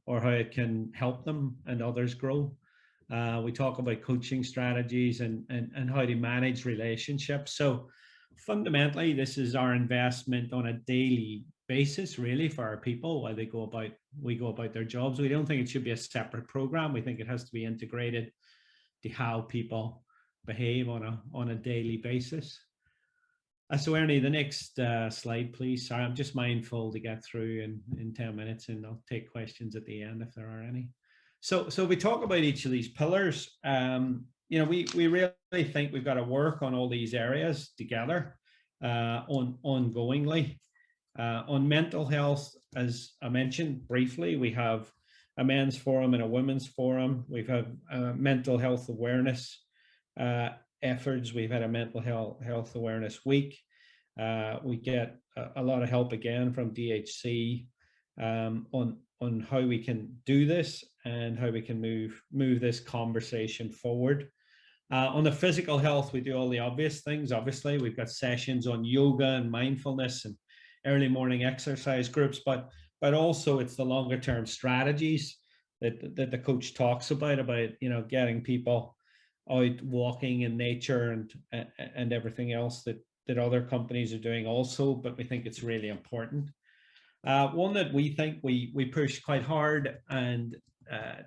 or how it can help them and others grow. We talk about coaching strategies and how to manage relationships. So fundamentally, this is our investment on a daily basis, really, for our people while we go about their jobs. We don't think it should be a separate program. We think it has to be integrated to how people behave on a daily basis. So Ernie, the next slide, please. Sorry, I'm just mindful to get through in 10 minutes, and I'll take questions at the end if there are any. So we talk about each of these pillars. You know, we really think we've got to work on all these areas together ongoingly. On mental health, as I mentioned briefly, we have a men's forum and a women's forum. We've had mental health awareness efforts. We've had a mental health awareness week. We get a lot of help again from DHC on how we can do this and how we can move this conversation forward. On the physical health, we do all the obvious things. Obviously, we've got sessions on yoga and mindfulness and early morning exercise groups, but also it's the longer term strategies that the coach talks about, you know, getting people out walking in nature and everything else that other companies are doing also, but we think it's really important. One that we think we push quite hard and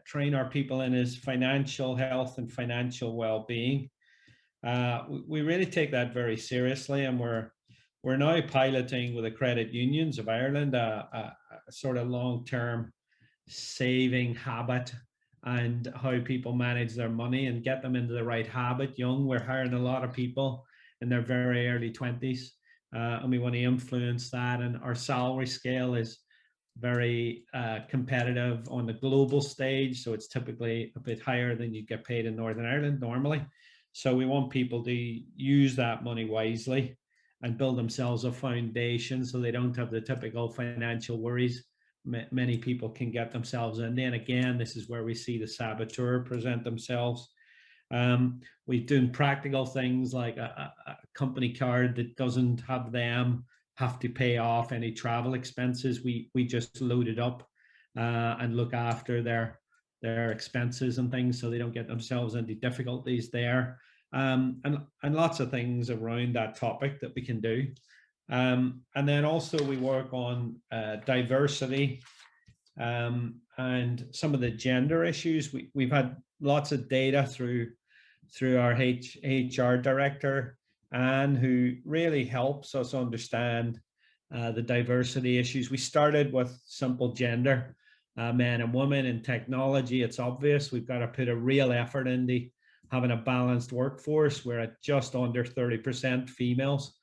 train our people in is financial health and financial well-being. We really take that very seriously, and we're now piloting with the credit unions of Ireland a sort of long-term saving habit and how people manage their money and get them into the right habit young. We're hiring a lot of people in their very early 20s, and we want to influence that. And our salary scale is very competitive on the global stage, so it's typically a bit higher than you get paid in Northern Ireland normally. So we want people to use that money wisely and build themselves a foundation so they don't have the typical financial worries many people can get themselves in. Then again, this is where we see the saboteur present themselves. We're doing practical things like a company card that doesn't have them have to pay off any travel expenses. We just load it up and look after their expenses and things so they don't get themselves into difficulties there. And lots of things around that topic that we can do. And then also we work on diversity and some of the gender issues. We've had lots of data through our HR director, Anne, who really helps us understand the diversity issues. We started with simple gender, men and women. In technology, it's obvious we've got to put a real effort into having a balanced workforce. We're at just under 30% females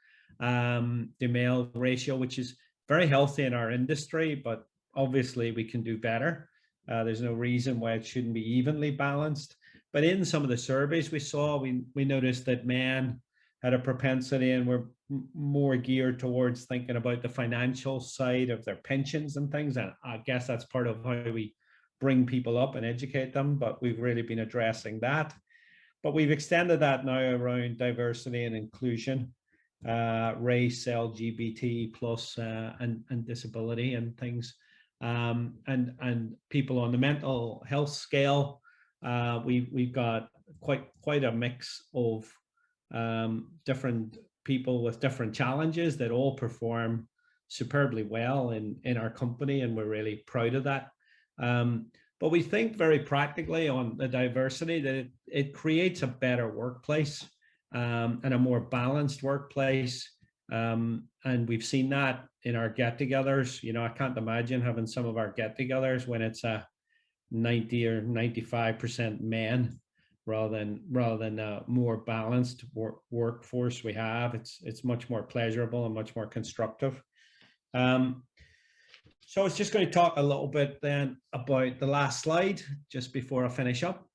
to male ratio, which is very healthy in our industry, but obviously we can do better. There's no reason why it shouldn't be evenly balanced. But in some of the surveys we saw, we noticed that men had a propensity and were more geared towards thinking about the financial side of their pensions and things. And I guess that's part of how we bring people up and educate them, but we've really been addressing that. but we've extended that now around diversity and inclusion, race, LGBT plus, and disability and things, and people on the mental health scale. We've got quite a mix of different people with different challenges that all perform superbly well in our company, and we're really proud of that. But we think very practically on the diversity that it creates a better workplace, and a more balanced workplace. And we've seen that in our get-togethers. You know, I can't imagine having some of our get-togethers when it's a 90 or 95% men rather than a more balanced workforce we have. It's much more pleasurable and much more constructive. So I was just going to talk a little bit then about the last slide just before I finish up.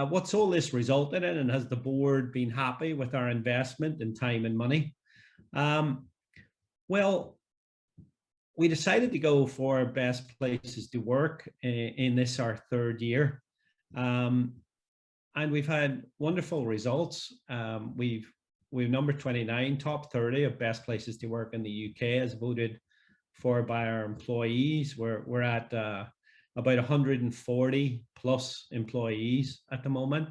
What's all this resulted in, and has the board been happy with our investment in time and money? Well, we decided to go for best places to work in this, our third year. And we've had wonderful results. We've number 29, top 30 of best places to work in the UK as voted for by our employees. We're at about 140 plus employees at the moment.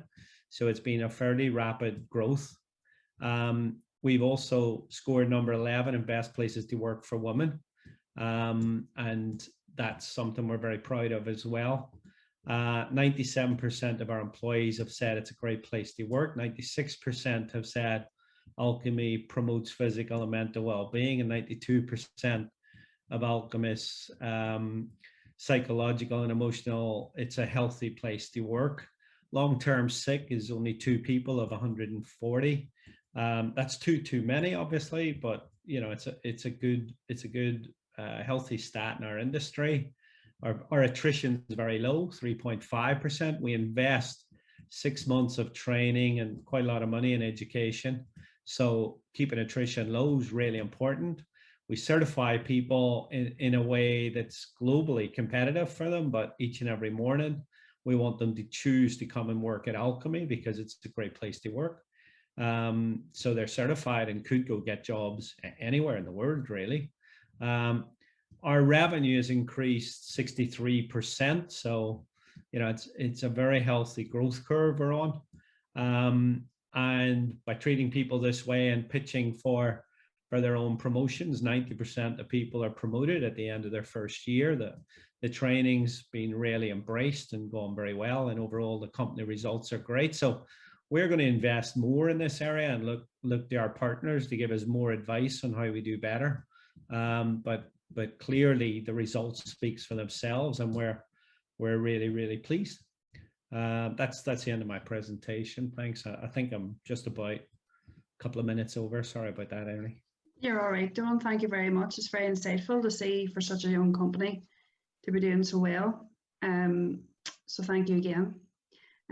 So it's been a fairly rapid growth. We've also scored number 11 in best places to work for women. And that's something we're very proud of as well. 97% of our employees have said it's a great place to work. 96% have said Alchemy promotes physical and mental well-being, and 92% of Alchemist's psychological and emotional, it's a healthy place to work. Long-term sick is only 2 people of 140. That's too many, obviously, but you know, it's a good healthy stat in our industry. Our attrition is very low, 3.5%. We invest 6 months of training and quite a lot of money in education. So keeping attrition low is really important. We certify people in a way that's globally competitive for them, but each and every morning we want them to choose to come and work at Alchemy because it's a great place to work. So they're certified and could go get jobs anywhere in the world, really. Our revenue has increased 63%. So, you know, it's a very healthy growth curve we're on. And by treating people this way and pitching for their own promotions, 90% of people are promoted at the end of their first year. The training's been really embraced and going very well, and overall the company results are great. So we're going to invest more in this area and look to our partners to give us more advice on how we do better. But clearly the results speaks for themselves, and we're really pleased. That's the end of my presentation. Thanks. I think I'm just about a couple of minutes over. Sorry about that, Emily. You're all right, Don. Thank you very much. It's very insightful to see for such a young company to be doing so well. So thank you again.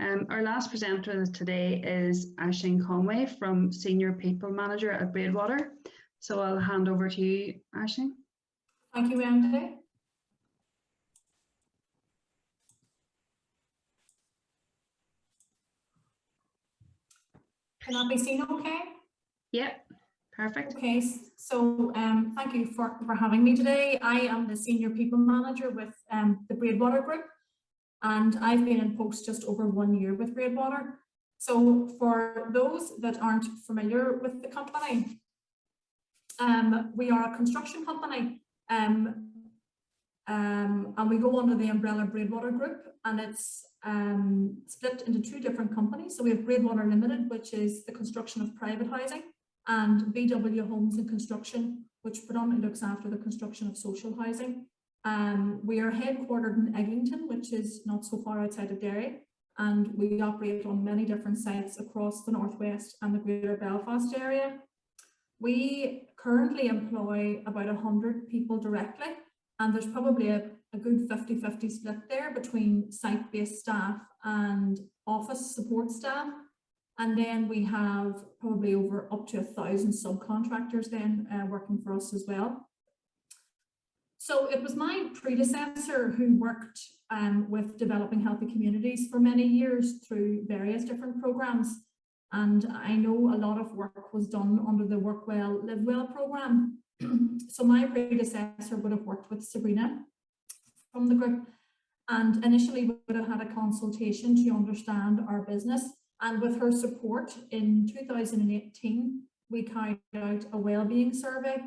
Our last presenter today is Aisling Conway from Senior People Manager at Braidwater. So I'll hand over to you, Aisling. Thank you, Wendy. Can that be seen okay? Yep, perfect. Okay, so thank you for having me today. I am the Senior People Manager with the Braidwater Group, and I've been in post just over 1 year with Braidwater. So for those that aren't familiar with the company, we are a construction company, and we go under the umbrella Braidwater Group, and it's split into 2 different companies. So we have Braidwater Limited, which is the construction of private housing, and BW Homes and Construction, which predominantly looks after the construction of social housing. We are headquartered in Eglinton, which is not so far outside of Derry, and we operate on many different sites across the Northwest and the Greater Belfast area. We currently employ about 100 people directly, and there's probably a good 50-50 split there between site-based staff and office support staff. And then we have probably up to 1,000 subcontractors then working for us as well. So it was my predecessor who worked with developing healthy communities for many years through various different programs. And I know a lot of work was done under the Work Well, Live Well programme. So my predecessor would have worked with Sabrina from the group, and initially would have had a consultation to understand our business. And with her support in 2018, we carried out a wellbeing survey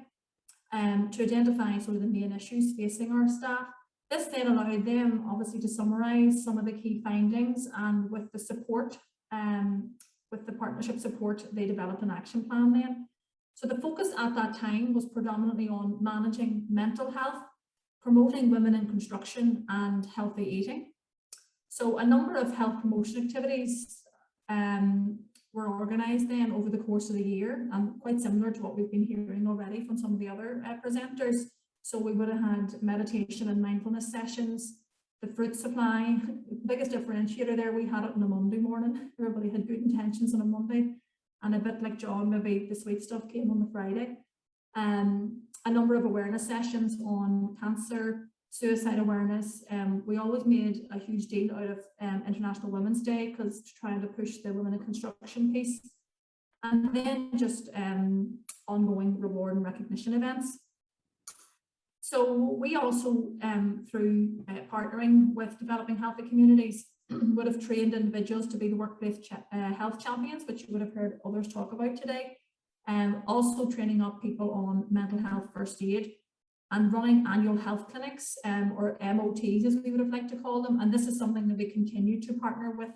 to identify sort of the main issues facing our staff. This then allowed them obviously to summarise some of the key findings, and with the support, with the partnership support, they developed an action plan then. So the focus at that time was predominantly on managing mental health, promoting women in construction, and healthy eating. So a number of health promotion activities were organised then over the course of the year, and quite similar to what we've been hearing already from some of the other presenters. So we would have had meditation and mindfulness sessions, the fruit supply. Biggest differentiator there, we had it on a Monday morning. Everybody had good intentions on a Monday, and a bit like John, maybe the sweet stuff came on the Friday. A number of awareness sessions on cancer, suicide awareness. We always made a huge deal out of International Women's Day, because trying to push the women in construction piece. And then just ongoing reward and recognition events. So we also, through partnering with developing healthy communities, would have trained individuals to be the workplace health champions, which you would have heard others talk about today. Also training up people on mental health first aid, and running annual health clinics, or MOTs as we would have liked to call them. And this is something that we continue to partner with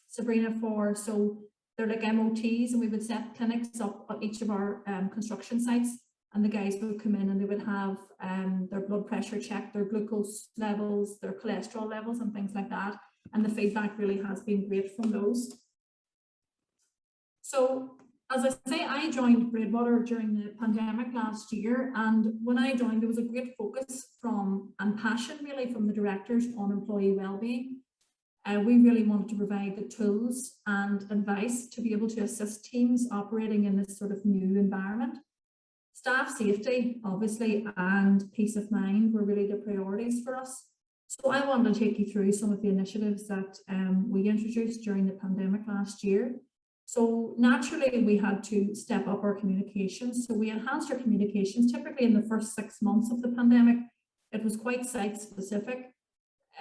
Sabrina for. So they're like MOTs, and we would set clinics up at each of our construction sites, and the guys would come in and they would have their blood pressure checked, their glucose levels, their cholesterol levels, and things like that. And the feedback really has been great from those. So, as I say, I joined Braidwater during the pandemic last year, and when I joined, there was a great focus and passion really from the directors on employee wellbeing. We really wanted to provide the tools and advice to be able to assist teams operating in this sort of new environment. Staff safety, obviously, and peace of mind were really the priorities for us. So I wanted to take you through some of the initiatives that we introduced during the pandemic last year. So naturally, we had to step up our communications. So we enhanced our communications. Typically in the first 6 months of the pandemic, it was quite site specific,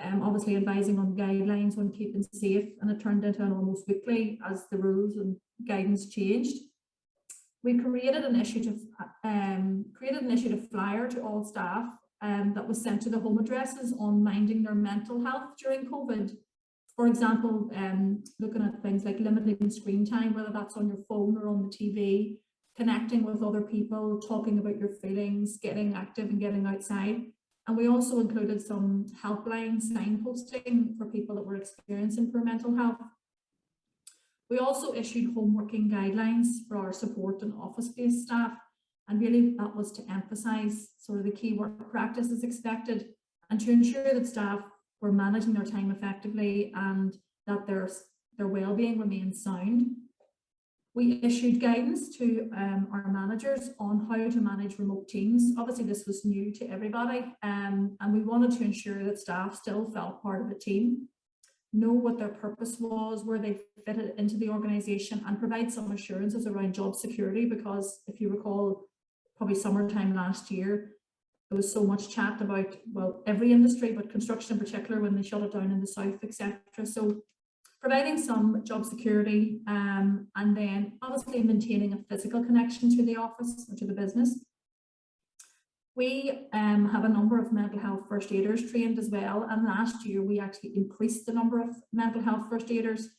obviously advising on guidelines on keeping safe, and it turned into an almost weekly as the rules and guidance changed. We created an initiative flyer to all staff that was sent to the home addresses on minding their mental health during COVID. For example, looking at things like limiting screen time, whether that's on your phone or on the TV, connecting with other people, talking about your feelings, getting active and getting outside. And we also included some helpline signposting for people that were experiencing poor mental health. We also issued home working guidelines for our support and office-based staff. And really that was to emphasise sort of the key work practices expected, and to ensure that staff were managing their time effectively and that their well-being remains sound. We issued guidance to our managers on how to manage remote teams. Obviously this was new to everybody, and we wanted to ensure that staff still felt part of the team, know what their purpose was, where they fitted into the organisation, and provide some assurances around job security, because if you recall, probably summertime last year, there was so much chat about, well, every industry, but construction in particular, when they shut it down in the south, etc. So providing some job security, and then obviously maintaining a physical connection to the office or to the business. We have a number of mental health first aiders trained as well, and last year we actually increased the number of mental health first aiders,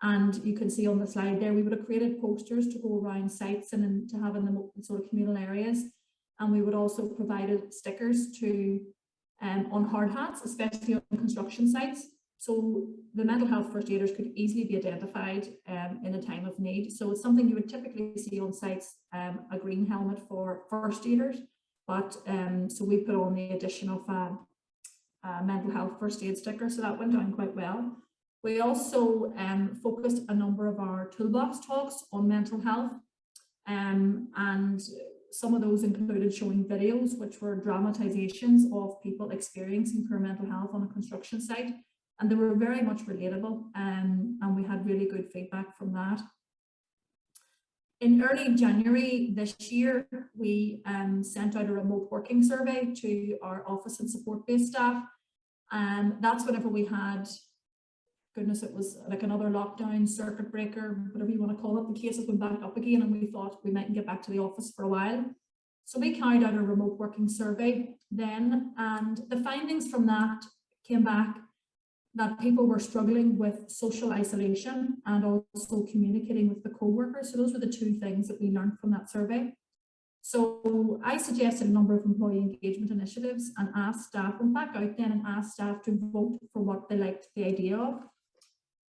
and you can see on the slide there we would have created posters to go around sites and to have in the sort of communal areas, and we would also provide stickers to on hard hats, especially on construction sites, so the mental health first aiders could easily be identified in a time of need. So it's something you would typically see on sites, a green helmet for first aiders. But so we put on the addition of a mental health first aid sticker, so that went down quite well. We also focused a number of our toolbox talks on mental health, and some of those included showing videos which were dramatizations of people experiencing poor mental health on a construction site, and they were very much relatable, and we had really good feedback from that. In early January this year, we sent out a remote working survey to our office and support-based staff. That's whenever we had, goodness, it was like another lockdown, circuit breaker, whatever you want to call it. The cases went back up again, and we thought we mightn't get back to the office for a while. So we carried out a remote working survey then, and the findings from that came back that people were struggling with social isolation and also communicating with the co-workers. So those were the two things that we learned from that survey. So I suggested a number of employee engagement initiatives and asked staff, went back out then and asked staff to vote for what they liked the idea of.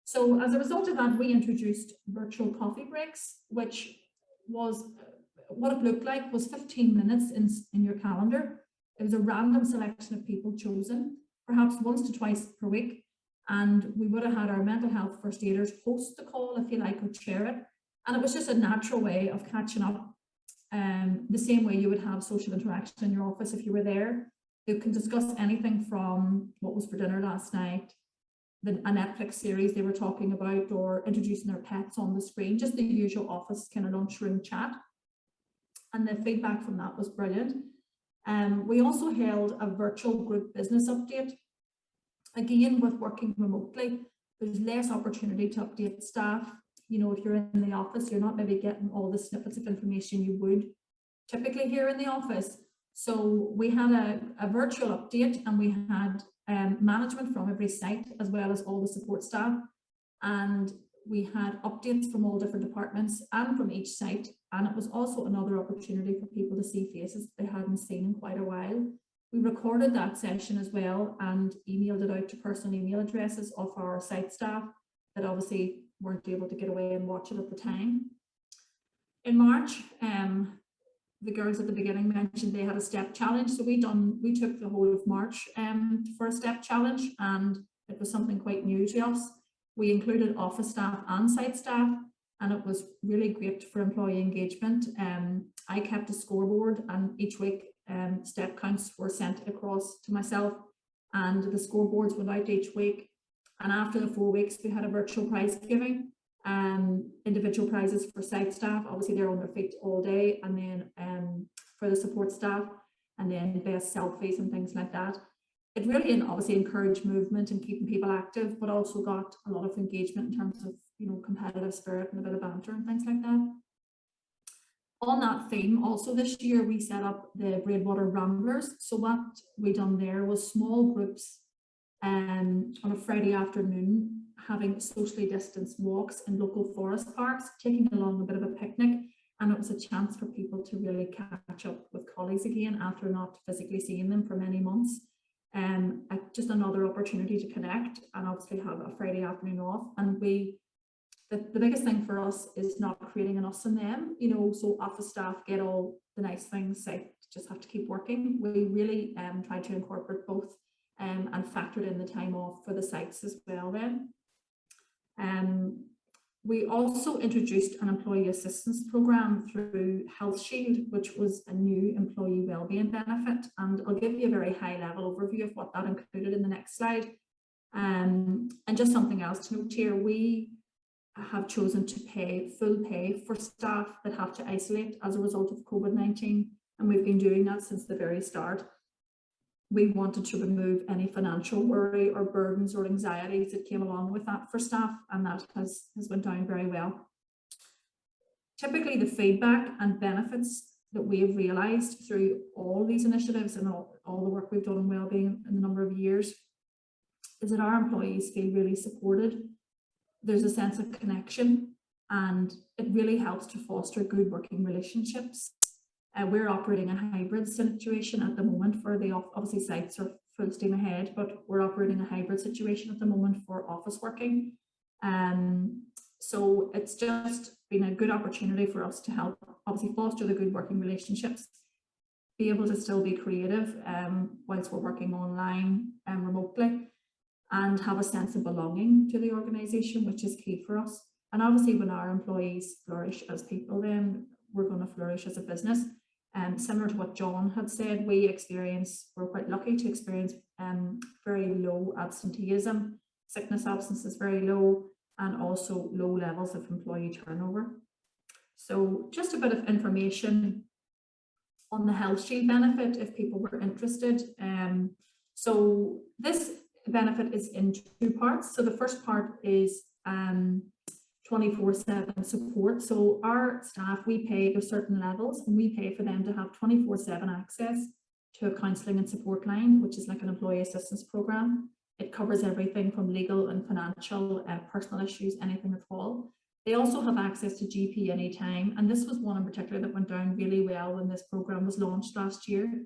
So as a result of that, we introduced virtual coffee breaks, which was, what it looked like was 15 minutes in your calendar. It was a random selection of people chosen, perhaps once to twice per week. And we would have had our mental health first aiders host the call, if you like, or chair it. And it was just a natural way of catching up, the same way you would have social interaction in your office if you were there. You can discuss anything from what was for dinner last night, a Netflix series they were talking about, or introducing their pets on the screen, just the usual office kind of lunchroom chat. And the feedback from that was brilliant. We also held a virtual group business update. Again, with working remotely, there's less opportunity to update staff. You know, if you're in the office, you're not maybe getting all the snippets of information you would typically hear in the office. So we had a virtual update, and we had management from every site, as well as all the support staff. And we had updates from all different departments and from each site. And it was also another opportunity for people to see faces they hadn't seen in quite a while. We recorded that session as well and emailed it out to personal email addresses of our site staff that obviously weren't able to get away and watch it at the time. In March, the girls at the beginning mentioned they had a step challenge. So we took the whole of March for a step challenge, and it was something quite new to us. We included office staff and site staff, and it was really great for employee engagement. I kept a scoreboard, and each week step counts were sent across to myself, and the scoreboards went out each week. And after the 4 weeks, we had a virtual prize giving, individual prizes for site staff. Obviously they're on their feet all day, and then for the support staff, and then best selfies and things like that. It really obviously encouraged movement and keeping people active, but also got a lot of engagement in terms of, you know, competitive spirit and a bit of banter and things like that. On that theme, also this year we set up the Braidwater Ramblers. So what we done there was small groups on a Friday afternoon, having socially distanced walks in local forest parks, taking along a bit of a picnic, and it was a chance for people to really catch up with colleagues again after not physically seeing them for many months. Just another opportunity to connect and obviously have a Friday afternoon off. And the biggest thing for us is not creating an us and them, you know, so office staff get all the nice things, site just have to keep working. We really try to incorporate both and factored in the time off for the sites as well then. We also introduced an employee assistance program through Health Shield, which was a new employee wellbeing benefit. And I'll give you a very high level overview of what that included in the next slide. And just something else to note here, we have chosen to pay full pay for staff that have to isolate as a result of COVID-19. And we've been doing that since the very start. We wanted to remove any financial worry or burdens or anxieties that came along with that for staff, and that has went down very well. Typically, the feedback and benefits that we have realised through all these initiatives and all the work we've done on wellbeing in a number of years is that our employees feel really supported. There's a sense of connection, and it really helps to foster good working relationships. We're operating a hybrid situation at the moment for the obviously sites are full steam ahead, but we're operating a hybrid situation at the moment for office working. So it's just been a good opportunity for us to help obviously foster the good working relationships, be able to still be creative whilst we're working online and remotely, and have a sense of belonging to the organisation, which is key for us. And obviously when our employees flourish as people, then we're going to flourish as a business. Similar to what John had said, we're quite lucky to experience very low absenteeism. sickness absence is very low, and also low levels of employee turnover. So just a bit of information on the Health Shield benefit if people were interested. So this benefit is in two parts. So the first part is 24/7 support. So our staff, we pay, there's certain levels, and we pay for them to have 24/7 access to a counselling and support line, which is like an employee assistance program. It covers everything from legal and financial, personal issues, anything at all. They also have access to GP anytime, and this was one in particular that went down really well when this program was launched last year.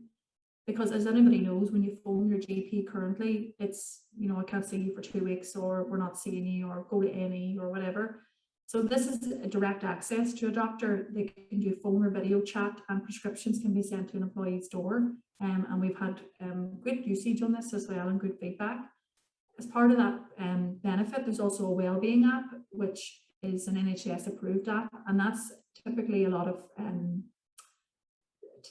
Because as anybody knows, when you phone your GP currently, it's, you know, I can't see you for 2 weeks, or we're not seeing you, or go to A&E or whatever. So this is a direct access to a doctor. They can do phone or video chat, and prescriptions can be sent to an employee's door. And we've had great usage on this as well, and good feedback. As part of that benefit, there's also a wellbeing app, which is an NHS approved app, and that's typically a lot of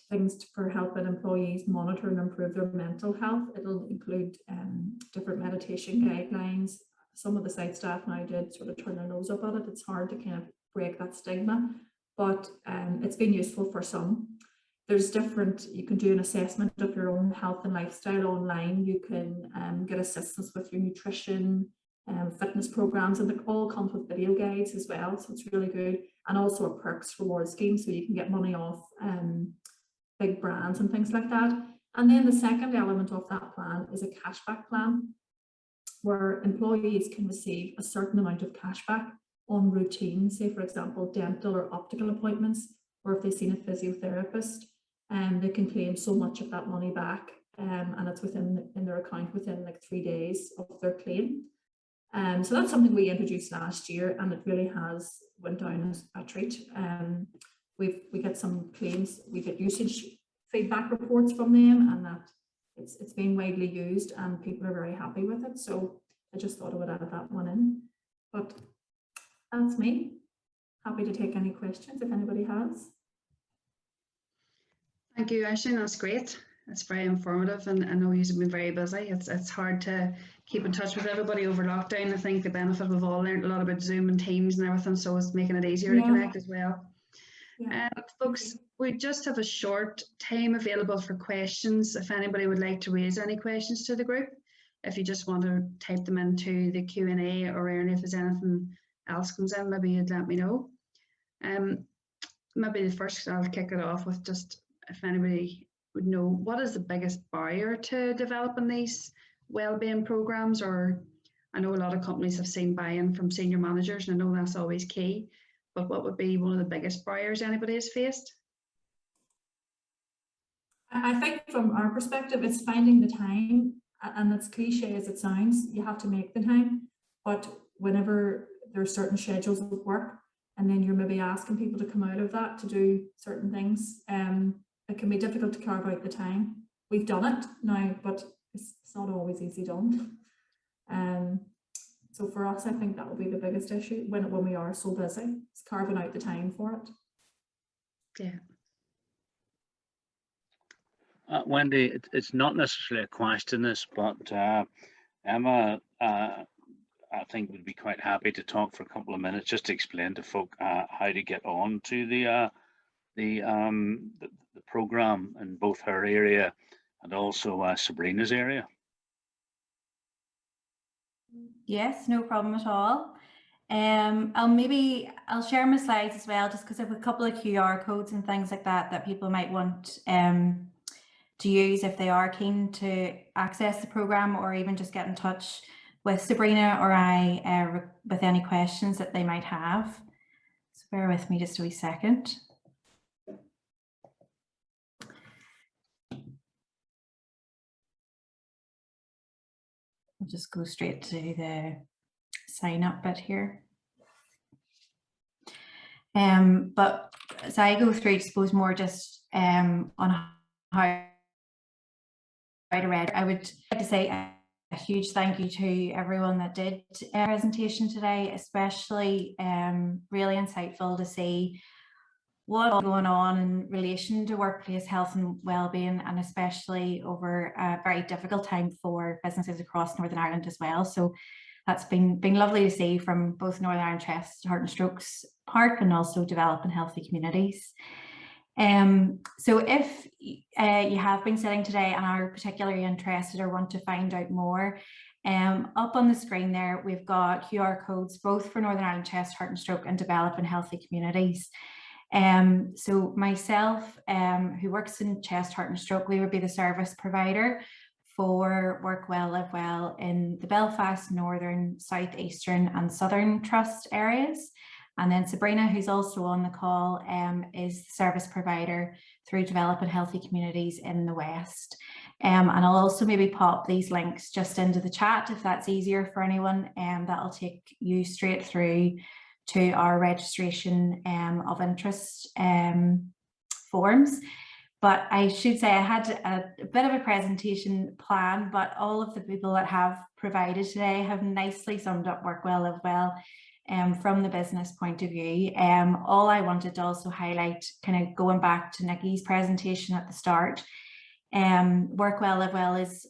things for helping employees monitor and improve their mental health. It'll include different meditation guidelines. Some of the site staff now did sort of turn their nose up at it. It's hard to kind of break that stigma, but it's been useful for some. There's different, you can do an assessment of your own health and lifestyle online. You can get assistance with your nutrition, fitness programs, and it all comes with video guides as well. So it's really good. And also a perks reward scheme, so you can get money off big brands and things like that. And then the second element of that plan is a cashback plan, where employees can receive a certain amount of cashback on routine, say for example, dental or optical appointments, or if they've seen a physiotherapist, they can claim so much of that money back, and it's in their account within like 3 days of their claim. So that's something we introduced last year, and it really has went down as a treat. We get some claims, we get usage feedback reports from them, and that it's been widely used and people are very happy with it. So I just thought I would add that one in. But that's me. Happy to take any questions if anybody has. Thank you, Aisling. That's great. It's very informative, and I know you've been very busy. It's hard to keep in touch with everybody over lockdown. I think the benefit we've all learned a lot about Zoom and Teams and everything, so it's making it easier to connect as well. Yeah. Folks, we just have a short time available for questions. If anybody would like to raise any questions to the group, if you just want to type them into the Q&A, or if there's anything else comes in, maybe you'd let me know. Maybe the first, I'll kick it off with just if anybody would know, what is the biggest barrier to developing these wellbeing programs? Or I know a lot of companies have seen buy-in from senior managers, and I know that's always key, but what would be one of the biggest barriers anybody has faced? I think from our perspective, it's finding the time, and it's cliche as it sounds, you have to make the time, but whenever there are certain schedules of work, and then you're maybe asking people to come out of that to do certain things, it can be difficult to carve out the time. We've done it now, but it's not always easy done. So for us, I think that will be the biggest issue when we are so busy. It's carving out the time for it. Yeah. Wendy, it's not necessarily a question, this, but Emma, I think would be quite happy to talk for a couple of minutes just to explain to folk how to get on to the program in both her area and also Sabrina's area. Yes, no problem at all. I'll share my slides as well, just because I have a couple of QR codes and things like that people might want to use if they are keen to access the program, or even just get in touch with Sabrina or I with any questions that they might have. So bear with me just a wee second. I'll just go straight to the sign up bit here. But as I go through, I suppose more just on how to read, I would like to say a huge thank you to everyone that did a presentation today, especially really insightful to see what's going on in relation to workplace health and wellbeing, and especially over a very difficult time for businesses across Northern Ireland as well. So that's been lovely to see from both Northern Ireland Chest Heart and Strokes part, and also developing healthy communities. So if you have been sitting today and are particularly interested or want to find out more, up on the screen there, we've got QR codes both for Northern Ireland Chest Heart and Stroke and developing healthy communities. So myself, who works in Chest Heart and Stroke, we would be the service provider for Work Well, Live Well in the Belfast, Northern, South Eastern and Southern Trust areas. And then Sabrina, who's also on the call, is the service provider through developing healthy communities in the West. And I'll also maybe pop these links just into the chat if that's easier for anyone, and that'll take you straight through to our registration of interest forms. But I should say I had a bit of a presentation plan, but all of the people that have provided today have nicely summed up Work Well, Live Well from the business point of view. All I wanted to also highlight, kind of going back to Nikki's presentation at the start, Work Well, Live Well is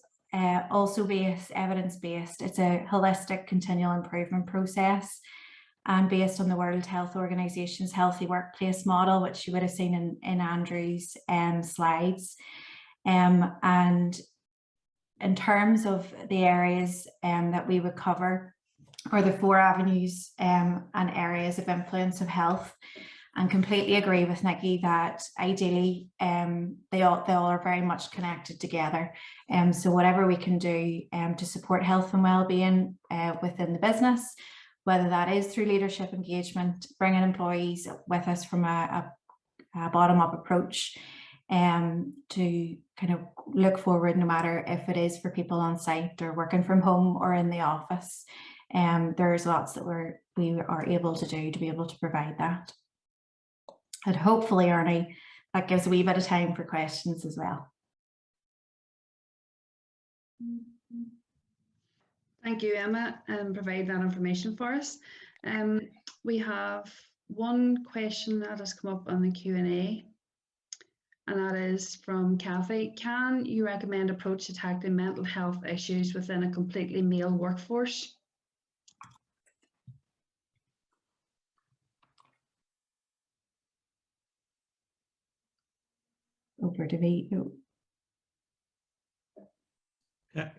also evidence-based. It's a holistic continual improvement process, and based on the World Health Organization's healthy workplace model, which you would have seen in Andrew's slides. And in terms of the areas that we would cover, or the 4 avenues and areas of influence of health, and completely agree with Nikki that ideally they all are very much connected together. So whatever we can do to support health and well-being within the business, whether that is through leadership engagement, bringing employees with us from a bottom-up approach, to kind of look forward, no matter if it is for people on site or working from home or in the office. There's lots that we are able to do to be able to provide that. And hopefully, Ernie, that gives a wee bit of time for questions as well. Thank you, Emma, and providing that information for us. We have one question that has come up on the Q&A, and that is from Kathy. Can you recommend approach to tackling mental health issues within a completely male workforce? Over to Vito.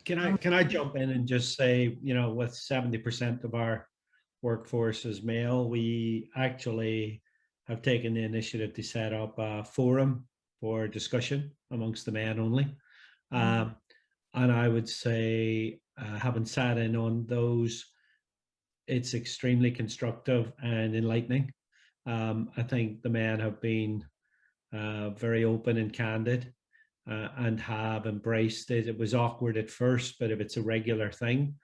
Can I jump in and just say, you know, with 70% of our workforce is male, we actually have taken the initiative to set up a forum for discussion amongst the men only. And I would say, having sat in on those, it's extremely constructive and enlightening. I think the men have been very open and candid, and have embraced it. It was awkward at first, but if it's a regular thing,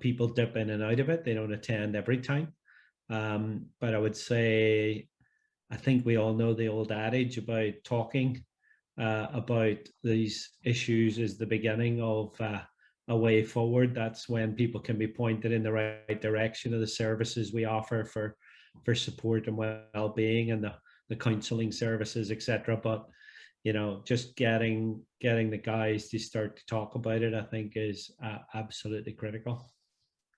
people dip in and out of it. They don't attend every time. But I would say, I think we all know the old adage about talking about these issues is the beginning of a way forward. That's when people can be pointed in the right direction of the services we offer for support and well-being, and the counselling services, etc. But you know, just getting the guys to start to talk about it, I think, is absolutely critical.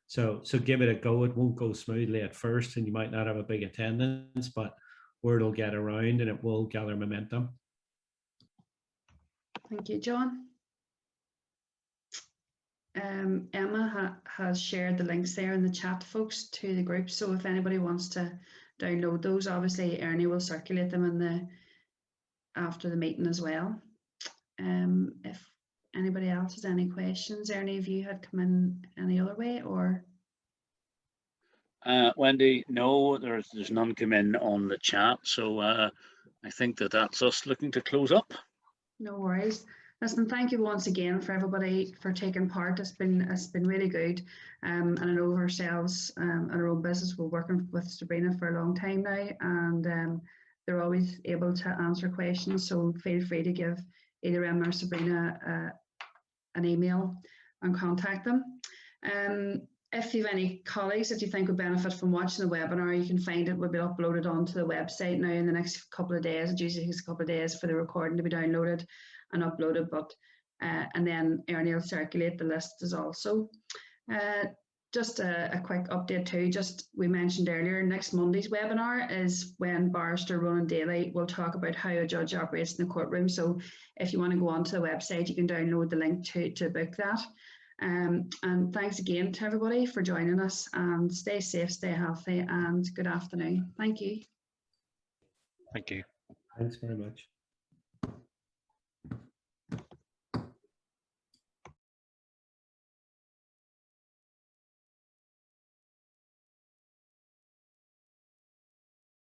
So give it a go. It won't go smoothly at first, and you might not have a big attendance, but word will get around and it will gather momentum. Thank you, John. Emma has shared the links there in the chat, folks, to the group. So if anybody wants to download those, obviously Ernie will circulate them after the meeting as well. If anybody else has any questions, Ernie, if you had come in any other way, or? Wendy, no, there's none come in on the chat, so I think that's us looking to close up. No worries. Listen, thank you once again for everybody for taking part. It's been really good, and I know ourselves and our own business, we're working with Sabrina for a long time now, and they're always able to answer questions. So feel free to give either Emma or Sabrina an email and contact them. If you have any colleagues that you think would benefit from watching the webinar, you can find it will be uploaded onto the website now in the next couple of days. It usually takes a couple of days for the recording to be downloaded and uploaded, but and then Ernie will circulate the list as also. just a quick update too, just we mentioned earlier, next Monday's webinar is when Barrister Ronan Daly will talk about how a judge operates in the courtroom. So if you want to go onto the website, you can download the link to book that. And thanks again to everybody for joining us, and stay safe, stay healthy, and good afternoon. Thank you. Thank you. Thanks very much.